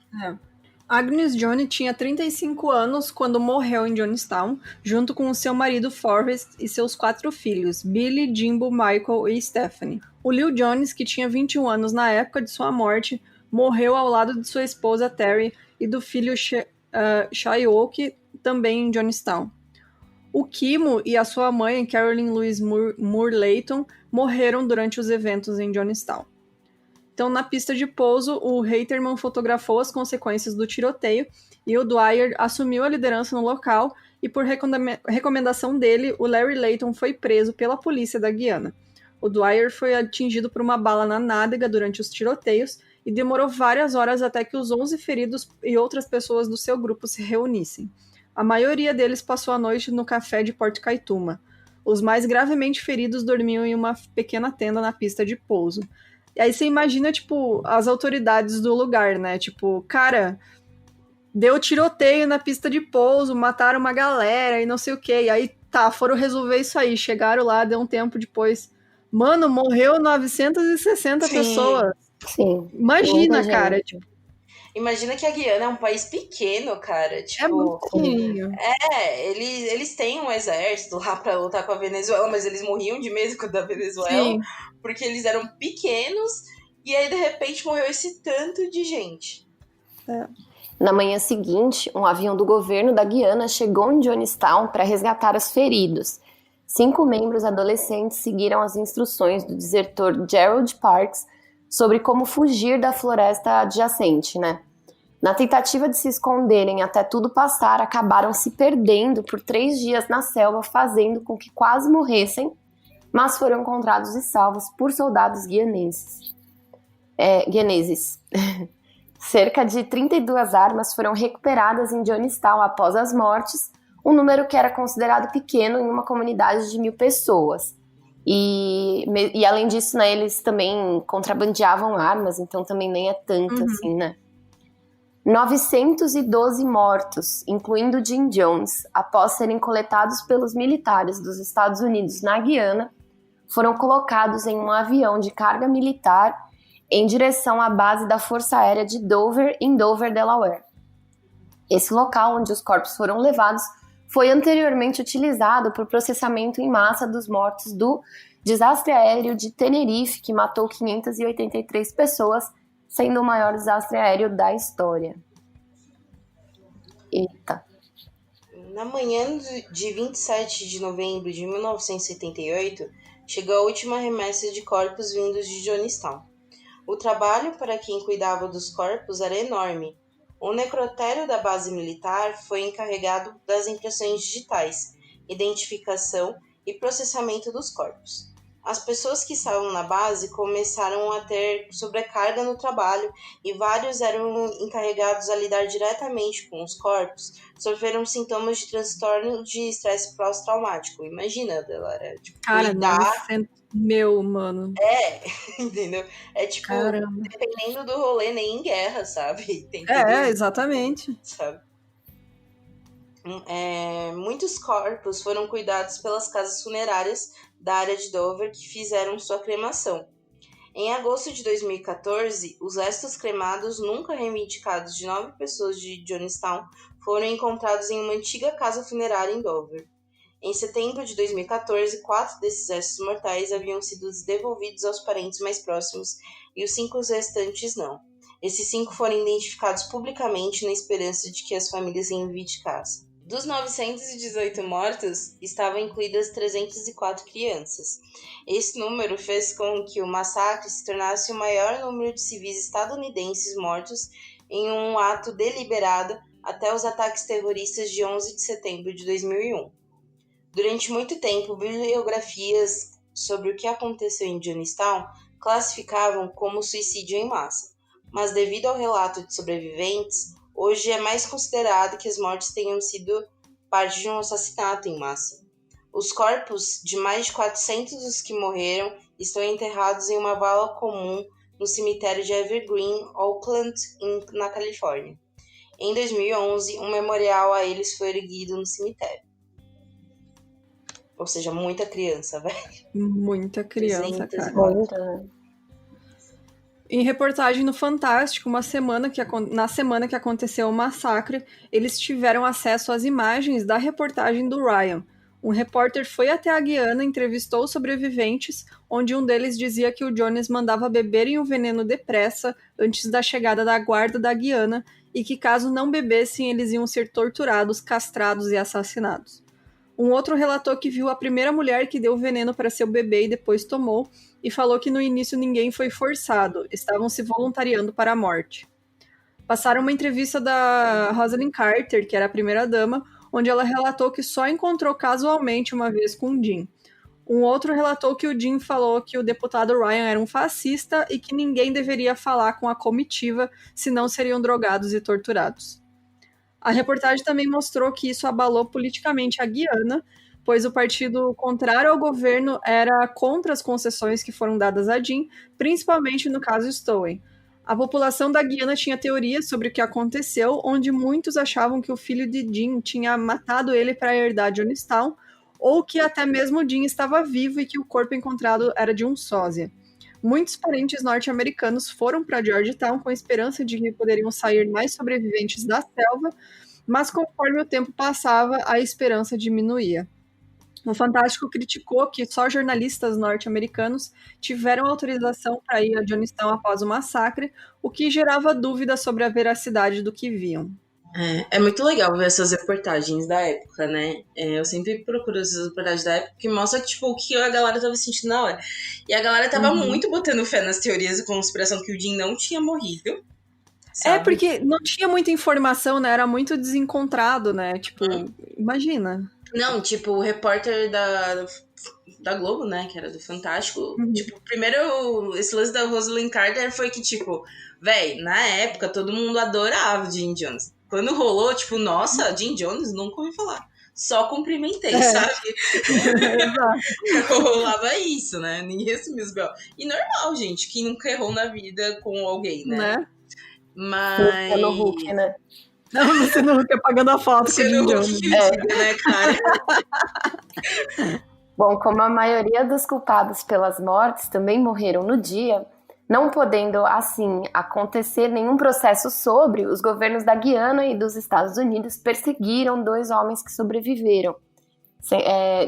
Agnes Johnny tinha 35 anos quando morreu em Johnstown, junto com seu marido Forrest e seus 4 filhos, Billy, Jimbo, Michael e Stephanie. O Lil Jones, que tinha 21 anos na época de sua morte, morreu ao lado de sua esposa Terry e do filho Shyoki, também em Johnstown. O Kimo e a sua mãe, Carolyn Louise Moore Layton, morreram durante os eventos em Johnstown. Então, na pista de pouso, o Reiterman fotografou as consequências do tiroteio e o Dwyer assumiu a liderança no local e, por recomendação dele, o Larry Layton foi preso pela polícia da Guiana. O Dwyer foi atingido por uma bala na nádega durante os tiroteios e demorou várias horas até que os 11 feridos e outras pessoas do seu grupo se reunissem. A maioria deles passou a noite no café de Porto Kaituma. Os mais gravemente feridos dormiam em uma pequena tenda na pista de pouso. E aí você imagina, tipo, as autoridades do lugar, né? Tipo, cara, deu tiroteio na pista de pouso, mataram uma galera e não sei o quê. E aí, foram resolver isso aí. Chegaram lá, deu um tempo depois. Mano, morreu 960 pessoas. Sim. Imagina, cara. Tipo, imagina que a Guiana é um país pequeno, cara. Tipo, é muito pequenininho. Eles têm um exército lá pra lutar com a Venezuela, mas eles morriam de medo da Venezuela. Sim. Porque eles eram pequenos e aí, de repente, morreu esse tanto de gente. Na manhã seguinte, um avião do governo da Guiana chegou em Johnstown para resgatar os feridos. 5 membros adolescentes seguiram as instruções do desertor Gerald Parks sobre como fugir da floresta adjacente, né? Na tentativa de se esconderem até tudo passar, acabaram se perdendo por 3 dias na selva, fazendo com que quase morressem, mas foram encontrados e salvos por soldados guianeses. Cerca de 32 armas foram recuperadas em Johnstown após as mortes, um número que era considerado pequeno em uma comunidade de 1.000 pessoas. E além disso, né, eles também contrabandeavam armas, então também nem é tanto assim, né? 912 mortos, incluindo Jim Jones, após serem coletados pelos militares dos Estados Unidos na Guiana, foram colocados em um avião de carga militar em direção à base da Força Aérea de Dover, em Dover, Delaware. Esse local onde os corpos foram levados foi anteriormente utilizado para o processamento em massa dos mortos do desastre aéreo de Tenerife, que matou 583 pessoas, sendo o maior desastre aéreo da história. Eita. Na manhã de 27 de novembro de 1978, chegou a última remessa de corpos vindos de Jonestown. O trabalho para quem cuidava dos corpos era enorme. O necrotério da base militar foi encarregado das impressões digitais, identificação e processamento dos corpos. As pessoas que estavam na base começaram a ter sobrecarga no trabalho e vários eram encarregados a lidar diretamente com os corpos, sofreram sintomas de transtorno de estresse pós-traumático. Imagina, galera, tipo, Cara, cuidar... meu, mano. Entendeu? É tipo, Caramba. dependendo do rolê, nem em guerra, sabe? Tem Exatamente. Sabe? Muitos corpos foram cuidados pelas casas funerárias da área de Dover que fizeram sua cremação. Em agosto de 2014, os restos cremados nunca reivindicados de 9 pessoas de Jonestown foram encontrados em uma antiga casa funerária em Dover. Em setembro de 2014, 4 desses restos mortais haviam sido devolvidos aos parentes mais próximos e os 5 restantes não. Esses 5 foram identificados publicamente na esperança de que as famílias reivindicassem. Dos 918 mortos, estavam incluídas 304 crianças. Esse número fez com que o massacre se tornasse o maior número de civis estadunidenses mortos em um ato deliberado até os ataques terroristas de 11 de setembro de 2001. Durante muito tempo, bibliografias sobre o que aconteceu em Jonestown classificavam como suicídio em massa, mas devido ao relato de sobreviventes, hoje é mais considerado que as mortes tenham sido parte de um assassinato em massa. Os corpos de mais de 400 dos que morreram estão enterrados em uma vala comum no cemitério de Evergreen, Oakland, na Califórnia. Em 2011, um memorial a eles foi erguido no cemitério. Ou seja, muita criança, velho. Muita criança, cara. Muita. Em reportagem no Fantástico, na semana que aconteceu o massacre, eles tiveram acesso às imagens da reportagem do Ryan. Um repórter foi até a Guiana e entrevistou os sobreviventes, onde um deles dizia que o Jones mandava beberem o veneno depressa antes da chegada da guarda da Guiana e que caso não bebessem, eles iam ser torturados, castrados e assassinados. Um outro relatou que viu a primeira mulher que deu o veneno para seu bebê e depois tomou, e falou que no início ninguém foi forçado, estavam se voluntariando para a morte. Passaram uma entrevista da Rosalind Carter, que era a primeira-dama, onde ela relatou que só encontrou casualmente uma vez com o Jim. Um outro relatou que o Jim falou que o deputado Ryan era um fascista e que ninguém deveria falar com a comitiva, senão seriam drogados e torturados. A reportagem também mostrou que isso abalou politicamente a Guiana, pois o partido contrário ao governo era contra as concessões que foram dadas a Jim, principalmente no caso Stowen. A população da Guiana tinha teorias sobre o que aconteceu, onde muitos achavam que o filho de Jim tinha matado ele para herdar Jonestown, ou que até mesmo Jim estava vivo e que o corpo encontrado era de um sósia. Muitos parentes norte-americanos foram para Georgetown com a esperança de que poderiam sair mais sobreviventes da selva, mas conforme o tempo passava, a esperança diminuía. O Fantástico criticou que só jornalistas norte-americanos tiveram autorização para ir a Jonestown após o massacre, o que gerava dúvidas sobre a veracidade do que viam. É muito legal ver essas reportagens da época, né? Eu sempre procuro essas reportagens da época que mostra tipo, o que a galera tava sentindo na hora. E a galera tava muito botando fé nas teorias de conspiração que o Jim não tinha morrido. Sabe? Porque não tinha muita informação, né? Era muito desencontrado, né? Tipo, imagina. Não, tipo, o repórter da Globo, né, que era do Fantástico, tipo, primeiro, esse lance da Rosalind Carter foi que, tipo, véi, na época, todo mundo adorava o Jim Jones. Quando rolou, tipo, nossa, Jim Jones, nunca ouvi falar. Só cumprimentei, sabe? Rolava isso, né? Ninguém assumiu os B.O. E normal, gente, quem nunca errou na vida com alguém, né? Mas... É no Hulk, né? Não, você não fica pagando a foto com o Jim Jones. Né, cara? Bom, como a maioria dos culpados pelas mortes também morreram no dia, Não podendo, assim, acontecer nenhum processo sobre, os governos da Guiana e dos Estados Unidos perseguiram 2 homens que sobreviveram.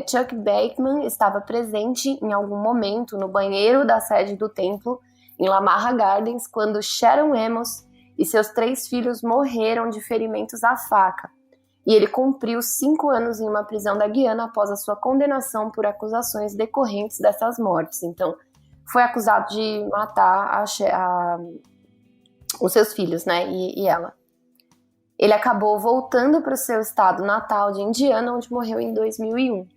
Chuck Bateman estava presente em algum momento no banheiro da sede do templo, em Lamar Gardens, quando Sharon Amos e seus 3 filhos morreram de ferimentos à faca. E ele cumpriu 5 anos em uma prisão da Guiana após a sua condenação por acusações decorrentes dessas mortes. Então, foi acusado de matar os seus filhos, né, e ela. Ele acabou voltando para o seu estado natal de Indiana, onde morreu em 2001.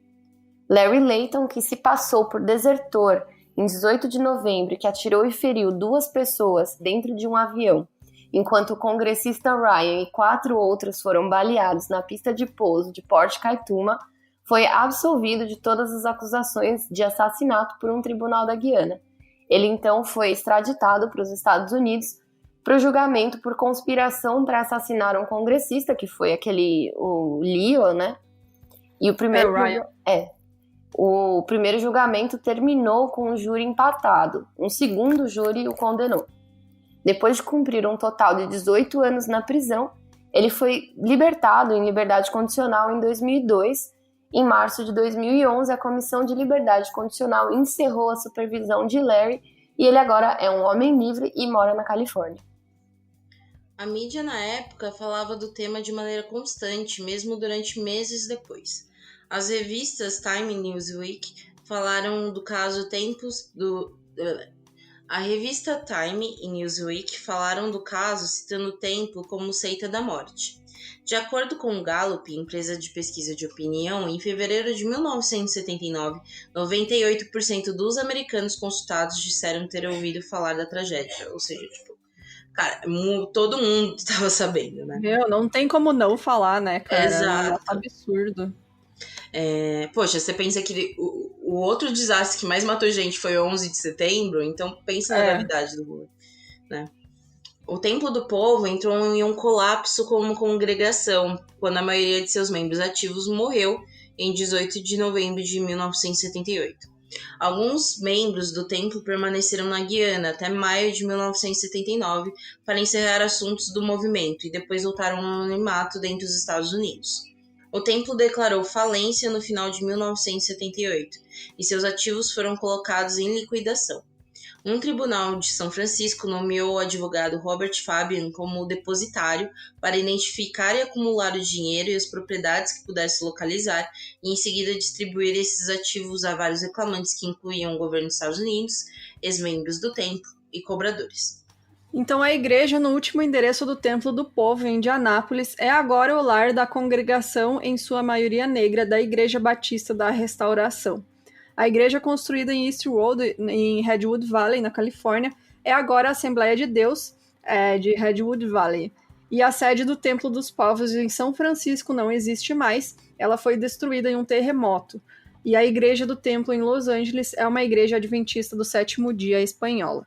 Larry Layton, que se passou por desertor em 18 de novembro, que atirou e feriu 2 pessoas dentro de um avião, enquanto o congressista Ryan e 4 outros foram baleados na pista de pouso de Port Kaituma, foi absolvido de todas as acusações de assassinato por um tribunal da Guiana. Ele então foi extraditado para os Estados Unidos para o julgamento por conspiração para assassinar um congressista, que foi o Leo, né? E o primeiro julgamento terminou com um júri empatado. Um segundo júri o condenou. Depois de cumprir um total de 18 anos na prisão, ele foi libertado em liberdade condicional em 2002. Em março de 2011, a Comissão de Liberdade Condicional encerrou a supervisão de Larry e ele agora é um homem livre e mora na Califórnia. A mídia na época falava do tema de maneira constante, mesmo durante meses depois. As revistas Time e Newsweek falaram do caso A revista Time e Newsweek falaram do caso citando o templo como seita da morte. De acordo com o Gallup, empresa de pesquisa de opinião, em fevereiro de 1979, 98% dos americanos consultados disseram ter ouvido falar da tragédia. Ou seja, cara, todo mundo estava sabendo, né? Não tem como não falar, né, cara? Exato. É um absurdo. Poxa, você pensa que o outro desastre que mais matou gente foi o 11 de setembro, então pensa na gravidade do rolê, né? O Templo do Povo entrou em um colapso como congregação, quando a maioria de seus membros ativos morreu em 18 de novembro de 1978. Alguns membros do templo permaneceram na Guiana até maio de 1979 para encerrar assuntos do movimento e depois voltaram ao anonimato dentro dos Estados Unidos. O templo declarou falência no final de 1978 e seus ativos foram colocados em liquidação. Um tribunal de São Francisco nomeou o advogado Robert Fabian como depositário para identificar e acumular o dinheiro e as propriedades que pudesse localizar e em seguida distribuir esses ativos a vários reclamantes que incluíam o governo dos Estados Unidos, ex-membros do templo e cobradores. Então, a igreja no último endereço do Templo do Povo, em Indianápolis, é agora o lar da congregação, em sua maioria negra, da Igreja Batista da Restauração. A igreja construída em Eastwood, em Redwood Valley, na Califórnia, é agora a Assembleia de Deus de Redwood Valley. E a sede do Templo dos Povos em São Francisco não existe mais, ela foi destruída em um terremoto. E a igreja do Templo em Los Angeles é uma igreja adventista do sétimo dia espanhola.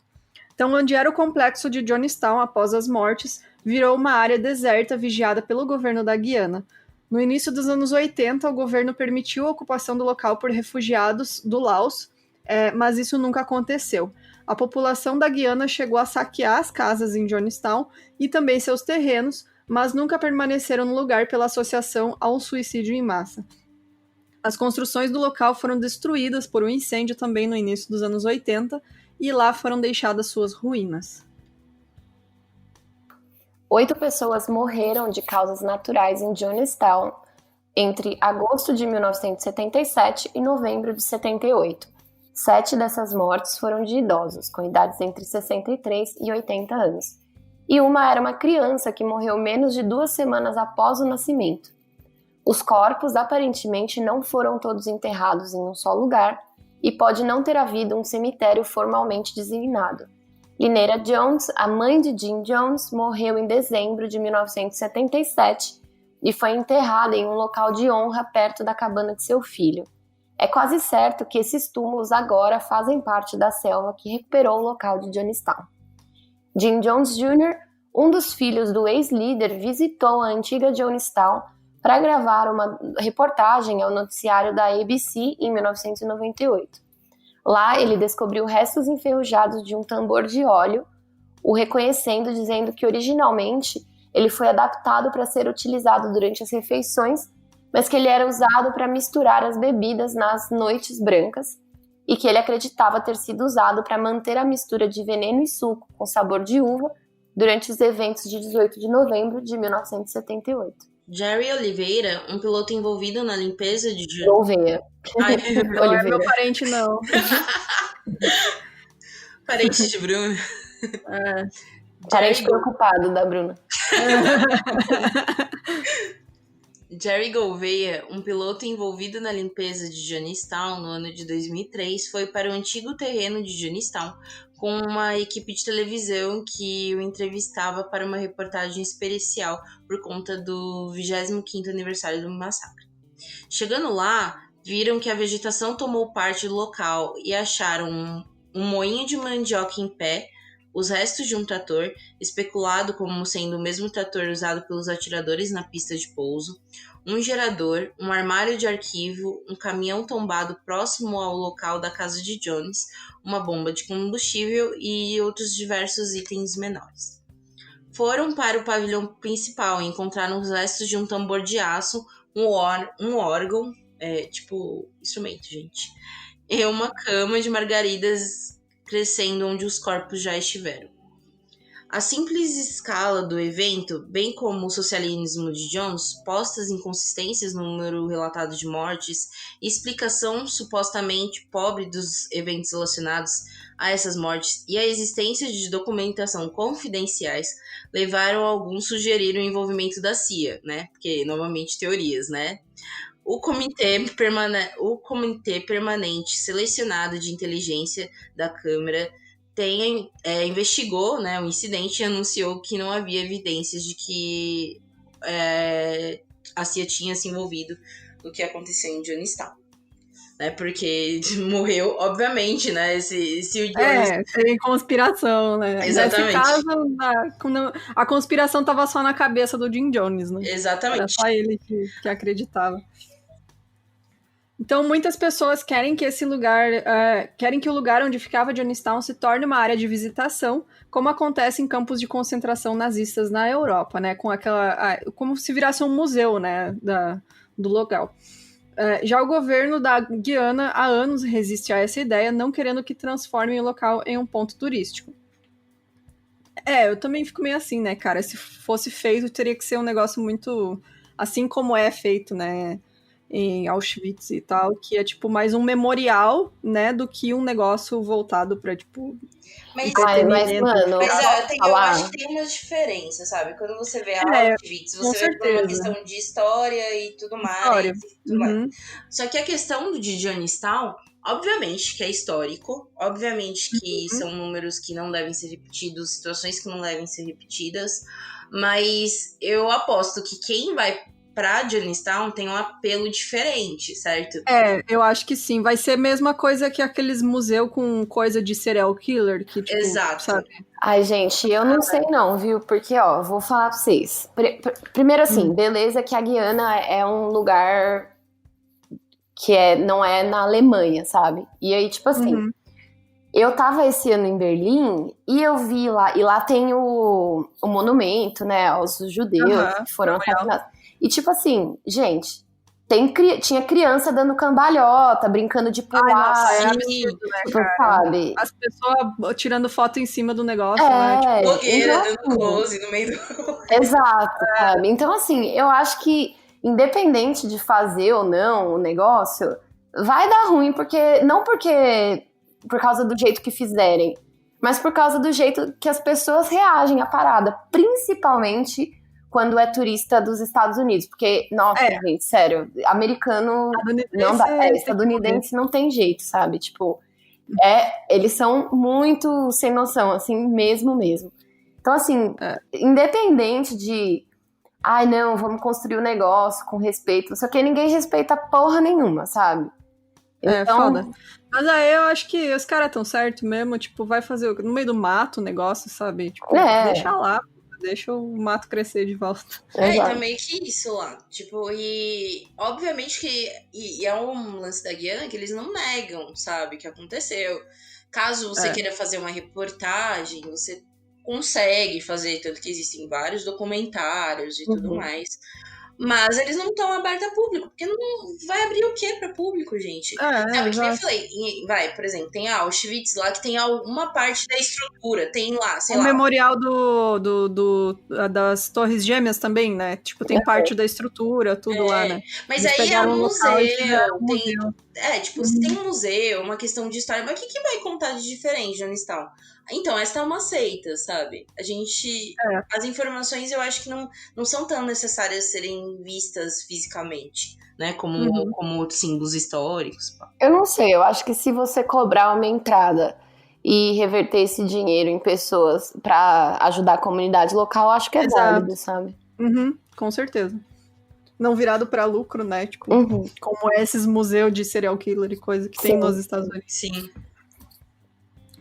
Então, onde era o complexo de Johnstown após as mortes, virou uma área deserta vigiada pelo governo da Guiana. No início dos anos 80, o governo permitiu a ocupação do local por refugiados do Laos, mas isso nunca aconteceu. A população da Guiana chegou a saquear as casas em Johnstown e também seus terrenos, mas nunca permaneceram no lugar pela associação ao suicídio em massa. As construções do local foram destruídas por um incêndio também no início dos anos 80 e lá foram deixadas suas ruínas. 8 pessoas morreram de causas naturais em Johnstown entre agosto de 1977 e novembro de 78. 7 dessas mortes foram de idosos, com idades entre 63 e 80 anos. E uma era uma criança que morreu menos de 2 semanas após o nascimento. Os corpos aparentemente não foram todos enterrados em um só lugar e pode não ter havido um cemitério formalmente designado. Lynetta Jones, a mãe de Jim Jones, morreu em dezembro de 1977 e foi enterrada em um local de honra perto da cabana de seu filho. É quase certo que esses túmulos agora fazem parte da selva que recuperou o local de Johnstown. Jim Jones Jr., um dos filhos do ex-líder, visitou a antiga Johnstown para gravar uma reportagem ao noticiário da ABC em 1998. Lá ele descobriu restos enferrujados de um tambor de óleo, o reconhecendo, dizendo que originalmente ele foi adaptado para ser utilizado durante as refeições, mas que ele era usado para misturar as bebidas nas noites brancas e que ele acreditava ter sido usado para manter a mistura de veneno e suco com sabor de uva durante os eventos de 18 de novembro de 1978. Jerry Oliveira, um piloto envolvido na limpeza de... Gouveia. Ai, Não é meu parente, não. parente de Bruno. É. Parente preocupado da Bruna. Jerry Gouveia, um piloto envolvido na limpeza de Johnstown no ano de 2003, foi para o antigo terreno de Johnstown com uma equipe de televisão que o entrevistava para uma reportagem especial por conta do 25º aniversário do massacre. Chegando lá, viram que a vegetação tomou parte do local e acharam um moinho de mandioca em pé, os restos de um trator, especulado como sendo o mesmo trator usado pelos atiradores na pista de pouso, um gerador, um armário de arquivo, um caminhão tombado próximo ao local da casa de Jones, uma bomba de combustível e outros diversos itens menores. Foram para o pavilhão principal e encontraram os restos de um tambor de aço, um órgão, tipo instrumento, gente, e uma cama de margaridas crescendo onde os corpos já estiveram. A simples escala do evento, bem como o socialismo de Jones, postas inconsistências no número relatado de mortes e explicação supostamente pobre dos eventos relacionados a essas mortes e a existência de documentação confidenciais levaram alguns a sugerir o envolvimento da CIA, né? Porque, novamente, teorias, né? O comitê permanente selecionado de inteligência da Câmara investigou, né, o incidente e anunciou que não havia evidências de que a CIA tinha se envolvido no que aconteceu em Johnstown. Né, porque morreu, obviamente, né? Se o Jones... tem conspiração, né? Exatamente. Nesse caso, a conspiração estava só na cabeça do Jim Jones, né? Exatamente. Era só ele que acreditava. Então, muitas pessoas querem que o lugar onde ficava Johnstown se torne uma área de visitação, como acontece em campos de concentração nazistas na Europa, né? Como se virasse um museu, né? Do local. Já o governo da Guiana há anos resiste a essa ideia, não querendo que transforme o local em um ponto turístico. Eu também fico meio assim, né, cara? Se fosse feito, teria que ser um negócio muito... Assim como é feito, né? Em Auschwitz e tal, que é, tipo, mais um memorial, né, do que um negócio voltado pra, tipo... Mas mano... eu acho que tem umas diferenças, sabe? Quando você vê Auschwitz, você vê por uma questão de história e tudo mais. Só que a questão de Johnstown, obviamente que é histórico, obviamente que são números que não devem ser repetidos, situações que não devem ser repetidas, mas eu aposto que quem vai pra Johnstown tem um apelo diferente, certo? Eu acho que sim. Vai ser a mesma coisa que aqueles museus com coisa de serial killer, que, tipo, exato. Sabe? Ai, gente, eu não sei não, viu? Porque, ó, vou falar pra vocês. Primeiro assim, beleza que a Guiana é um lugar que não é na Alemanha, sabe? E aí, tipo assim, eu tava esse ano em Berlim e eu vi lá, e lá tem o monumento, né, aos judeus que foram assassinados. E tipo assim, gente, tinha criança dando cambalhota, brincando de pular. É absurdo, né, tipo, cara? sabe? As pessoas tirando foto em cima do negócio, né? Tipo, blogueira dando close no meio do... Exato, sabe? Então, assim, eu acho que independente de fazer ou não o negócio, vai dar ruim, não por causa do jeito que fizerem, mas por causa do jeito que as pessoas reagem à parada, principalmente quando é turista dos Estados Unidos, porque, nossa, gente, sério, americano não dá, estadunidense não tem jeito, sabe? Tipo, eles são muito sem noção, assim, mesmo. Então, assim, independente de, não, vamos construir um negócio com respeito, não sei o que, ninguém respeita porra nenhuma, sabe? Então, foda. Mas aí eu acho que os caras estão certos mesmo, tipo, vai fazer no meio do mato o negócio, sabe? Tipo, deixa lá. deixa o mato crescer de volta. E tá meio que isso lá. Tipo, e obviamente que e é um lance da Guiana que eles não negam, sabe, que aconteceu. Caso você queira fazer uma reportagem, você consegue fazer, tanto que existem vários documentários e tudo mais. Mas eles não estão abertos a público, porque não vai abrir o quê para público, gente? Sabe, que nem eu falei, por exemplo, tem a Auschwitz lá, que tem alguma parte da estrutura, tem lá, sei lá. O memorial das Torres Gêmeas também, né? Tipo, tem parte da estrutura, tudo lá, né? Mas eles aí é um museu, museu. Tipo, se tem um museu, uma questão de história, mas o que vai contar de diferente, Johnstown? Então, essa é uma seita, sabe? A gente... As informações, eu acho que não são tão necessárias serem vistas fisicamente, né? Como símbolos históricos. Eu não sei, eu acho que se você cobrar uma entrada e reverter esse dinheiro em pessoas pra ajudar a comunidade local, eu acho que é válido, sabe? Com certeza. Não virado pra lucro, né? Tipo, como esses museus de serial killer e coisa que tem nos Estados Unidos. Sim.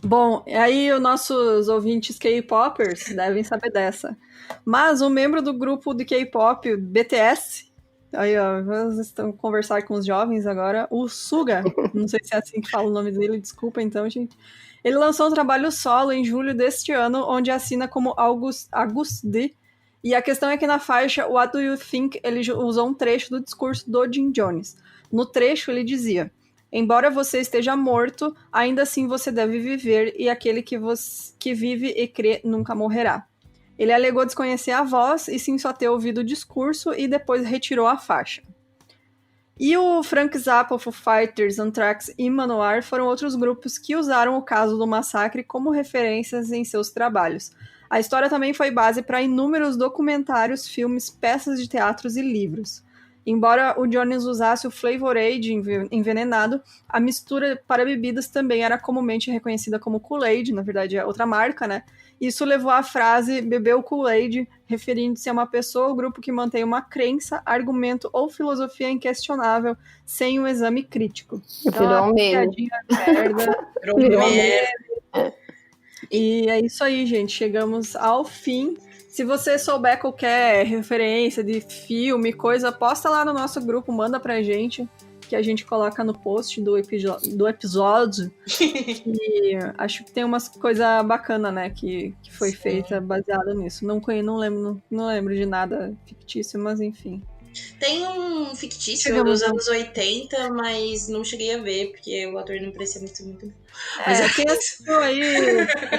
Bom, aí os nossos ouvintes K-popers devem saber dessa. Mas um membro do grupo de K-pop, BTS, aí ó, vamos conversar com os jovens agora, o Suga, não sei se é assim que fala o nome dele, desculpa então, gente. Ele lançou um trabalho solo em julho deste ano, onde assina como August D. E a questão é que na faixa What Do You Think, ele usou um trecho do discurso do Jim Jones. No trecho ele dizia: embora você esteja morto, ainda assim você deve viver, e aquele que vive e crê nunca morrerá. Ele alegou desconhecer a voz e sim só ter ouvido o discurso e depois retirou a faixa. E o Frank Zappa, Foo Fighters, Anthrax e Manowar foram outros grupos que usaram o caso do massacre como referências em seus trabalhos. A história também foi base para inúmeros documentários, filmes, peças de teatros e livros. Embora o Jones usasse o Flavorade envenenado, a mistura para bebidas também era comumente reconhecida como Kool-Aid, na verdade é outra marca, né? Isso levou à frase bebeu Kool-Aid, referindo-se a uma pessoa ou grupo que mantém uma crença, argumento ou filosofia inquestionável sem um exame crítico. Virou um meme. Virou um meme. E é isso aí, gente. Chegamos ao fim. Se você souber qualquer referência de filme, coisa, posta lá no nosso grupo, manda pra gente, que a gente coloca no post do episódio. E acho que tem umas coisas bacanas, né, que foi feita baseada nisso. Não lembro de nada fictício, mas enfim. Tem um fictício dos anos 80, mas não cheguei a ver, porque o ator não parecia muito bom. Mas quem assistiu aí,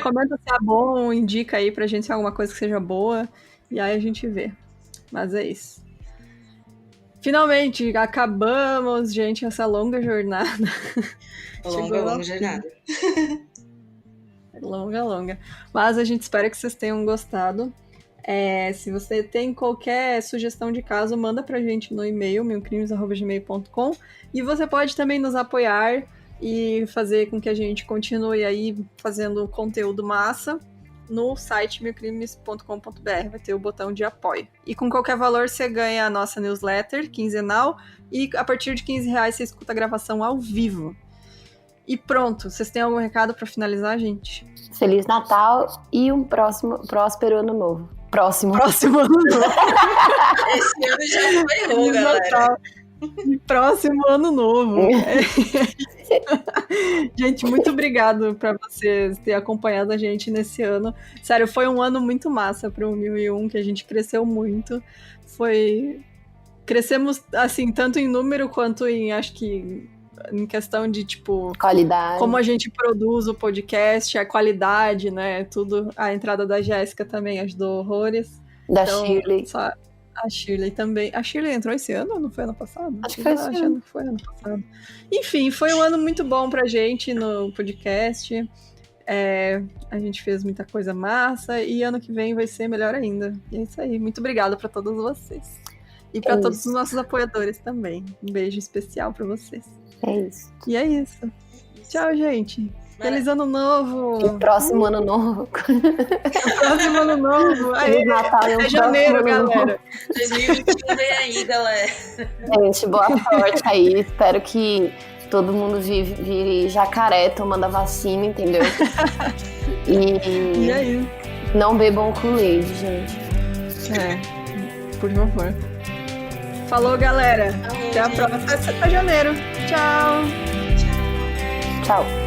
comenta se é bom, indica aí pra gente se é alguma coisa que seja boa, e aí a gente vê. Mas é isso. Finalmente, acabamos, gente, essa longa jornada. Longa jornada. Longa. Mas a gente espera que vocês tenham gostado. Se você tem qualquer sugestão de caso, manda pra gente no e-mail, milcrimes@gmail.com, e você pode também nos apoiar e fazer com que a gente continue aí fazendo conteúdo massa no site milcrimes.com.br, vai ter o botão de apoio. E com qualquer valor você ganha a nossa newsletter quinzenal, e a partir de R$15 você escuta a gravação ao vivo. E pronto, vocês têm algum recado pra finalizar, gente? Feliz Natal e um próspero ano novo. Próximo ano novo. Esse ano já foi ruim, galera. E próximo ano novo. Gente, muito obrigado para vocês terem acompanhado a gente nesse ano. Sério, foi um ano muito massa para o 1001, que a gente cresceu muito. Crescemos, assim, tanto em número quanto acho que em questão de, tipo... qualidade. Como a gente produz o podcast, a qualidade, né? Tudo. A entrada da Jéssica também ajudou horrores. Da Shirley. A Shirley também. A Shirley entrou esse ano ou não foi ano passado? Acho que foi esse ano. Que foi ano passado. Enfim, foi um ano muito bom pra gente no podcast. A gente fez muita coisa massa e ano que vem vai ser melhor ainda. E é isso aí. Muito obrigada pra todos vocês. E pra todos os nossos apoiadores também. Um beijo especial pra vocês. É isso. E é isso. Tchau, gente. Feliz ano novo! O próximo ano novo. O próximo ano novo! Feliz Natal e janeiro, galera! 2021 vem aí, galera! Gente, boa sorte aí. Espero que todo mundo vire jacaré tomando a vacina, entendeu? E é isso. Não bebam Kool-Aid, gente. Por favor. Falou, galera. Até a próxima. Até janeiro. Tchau. Tchau.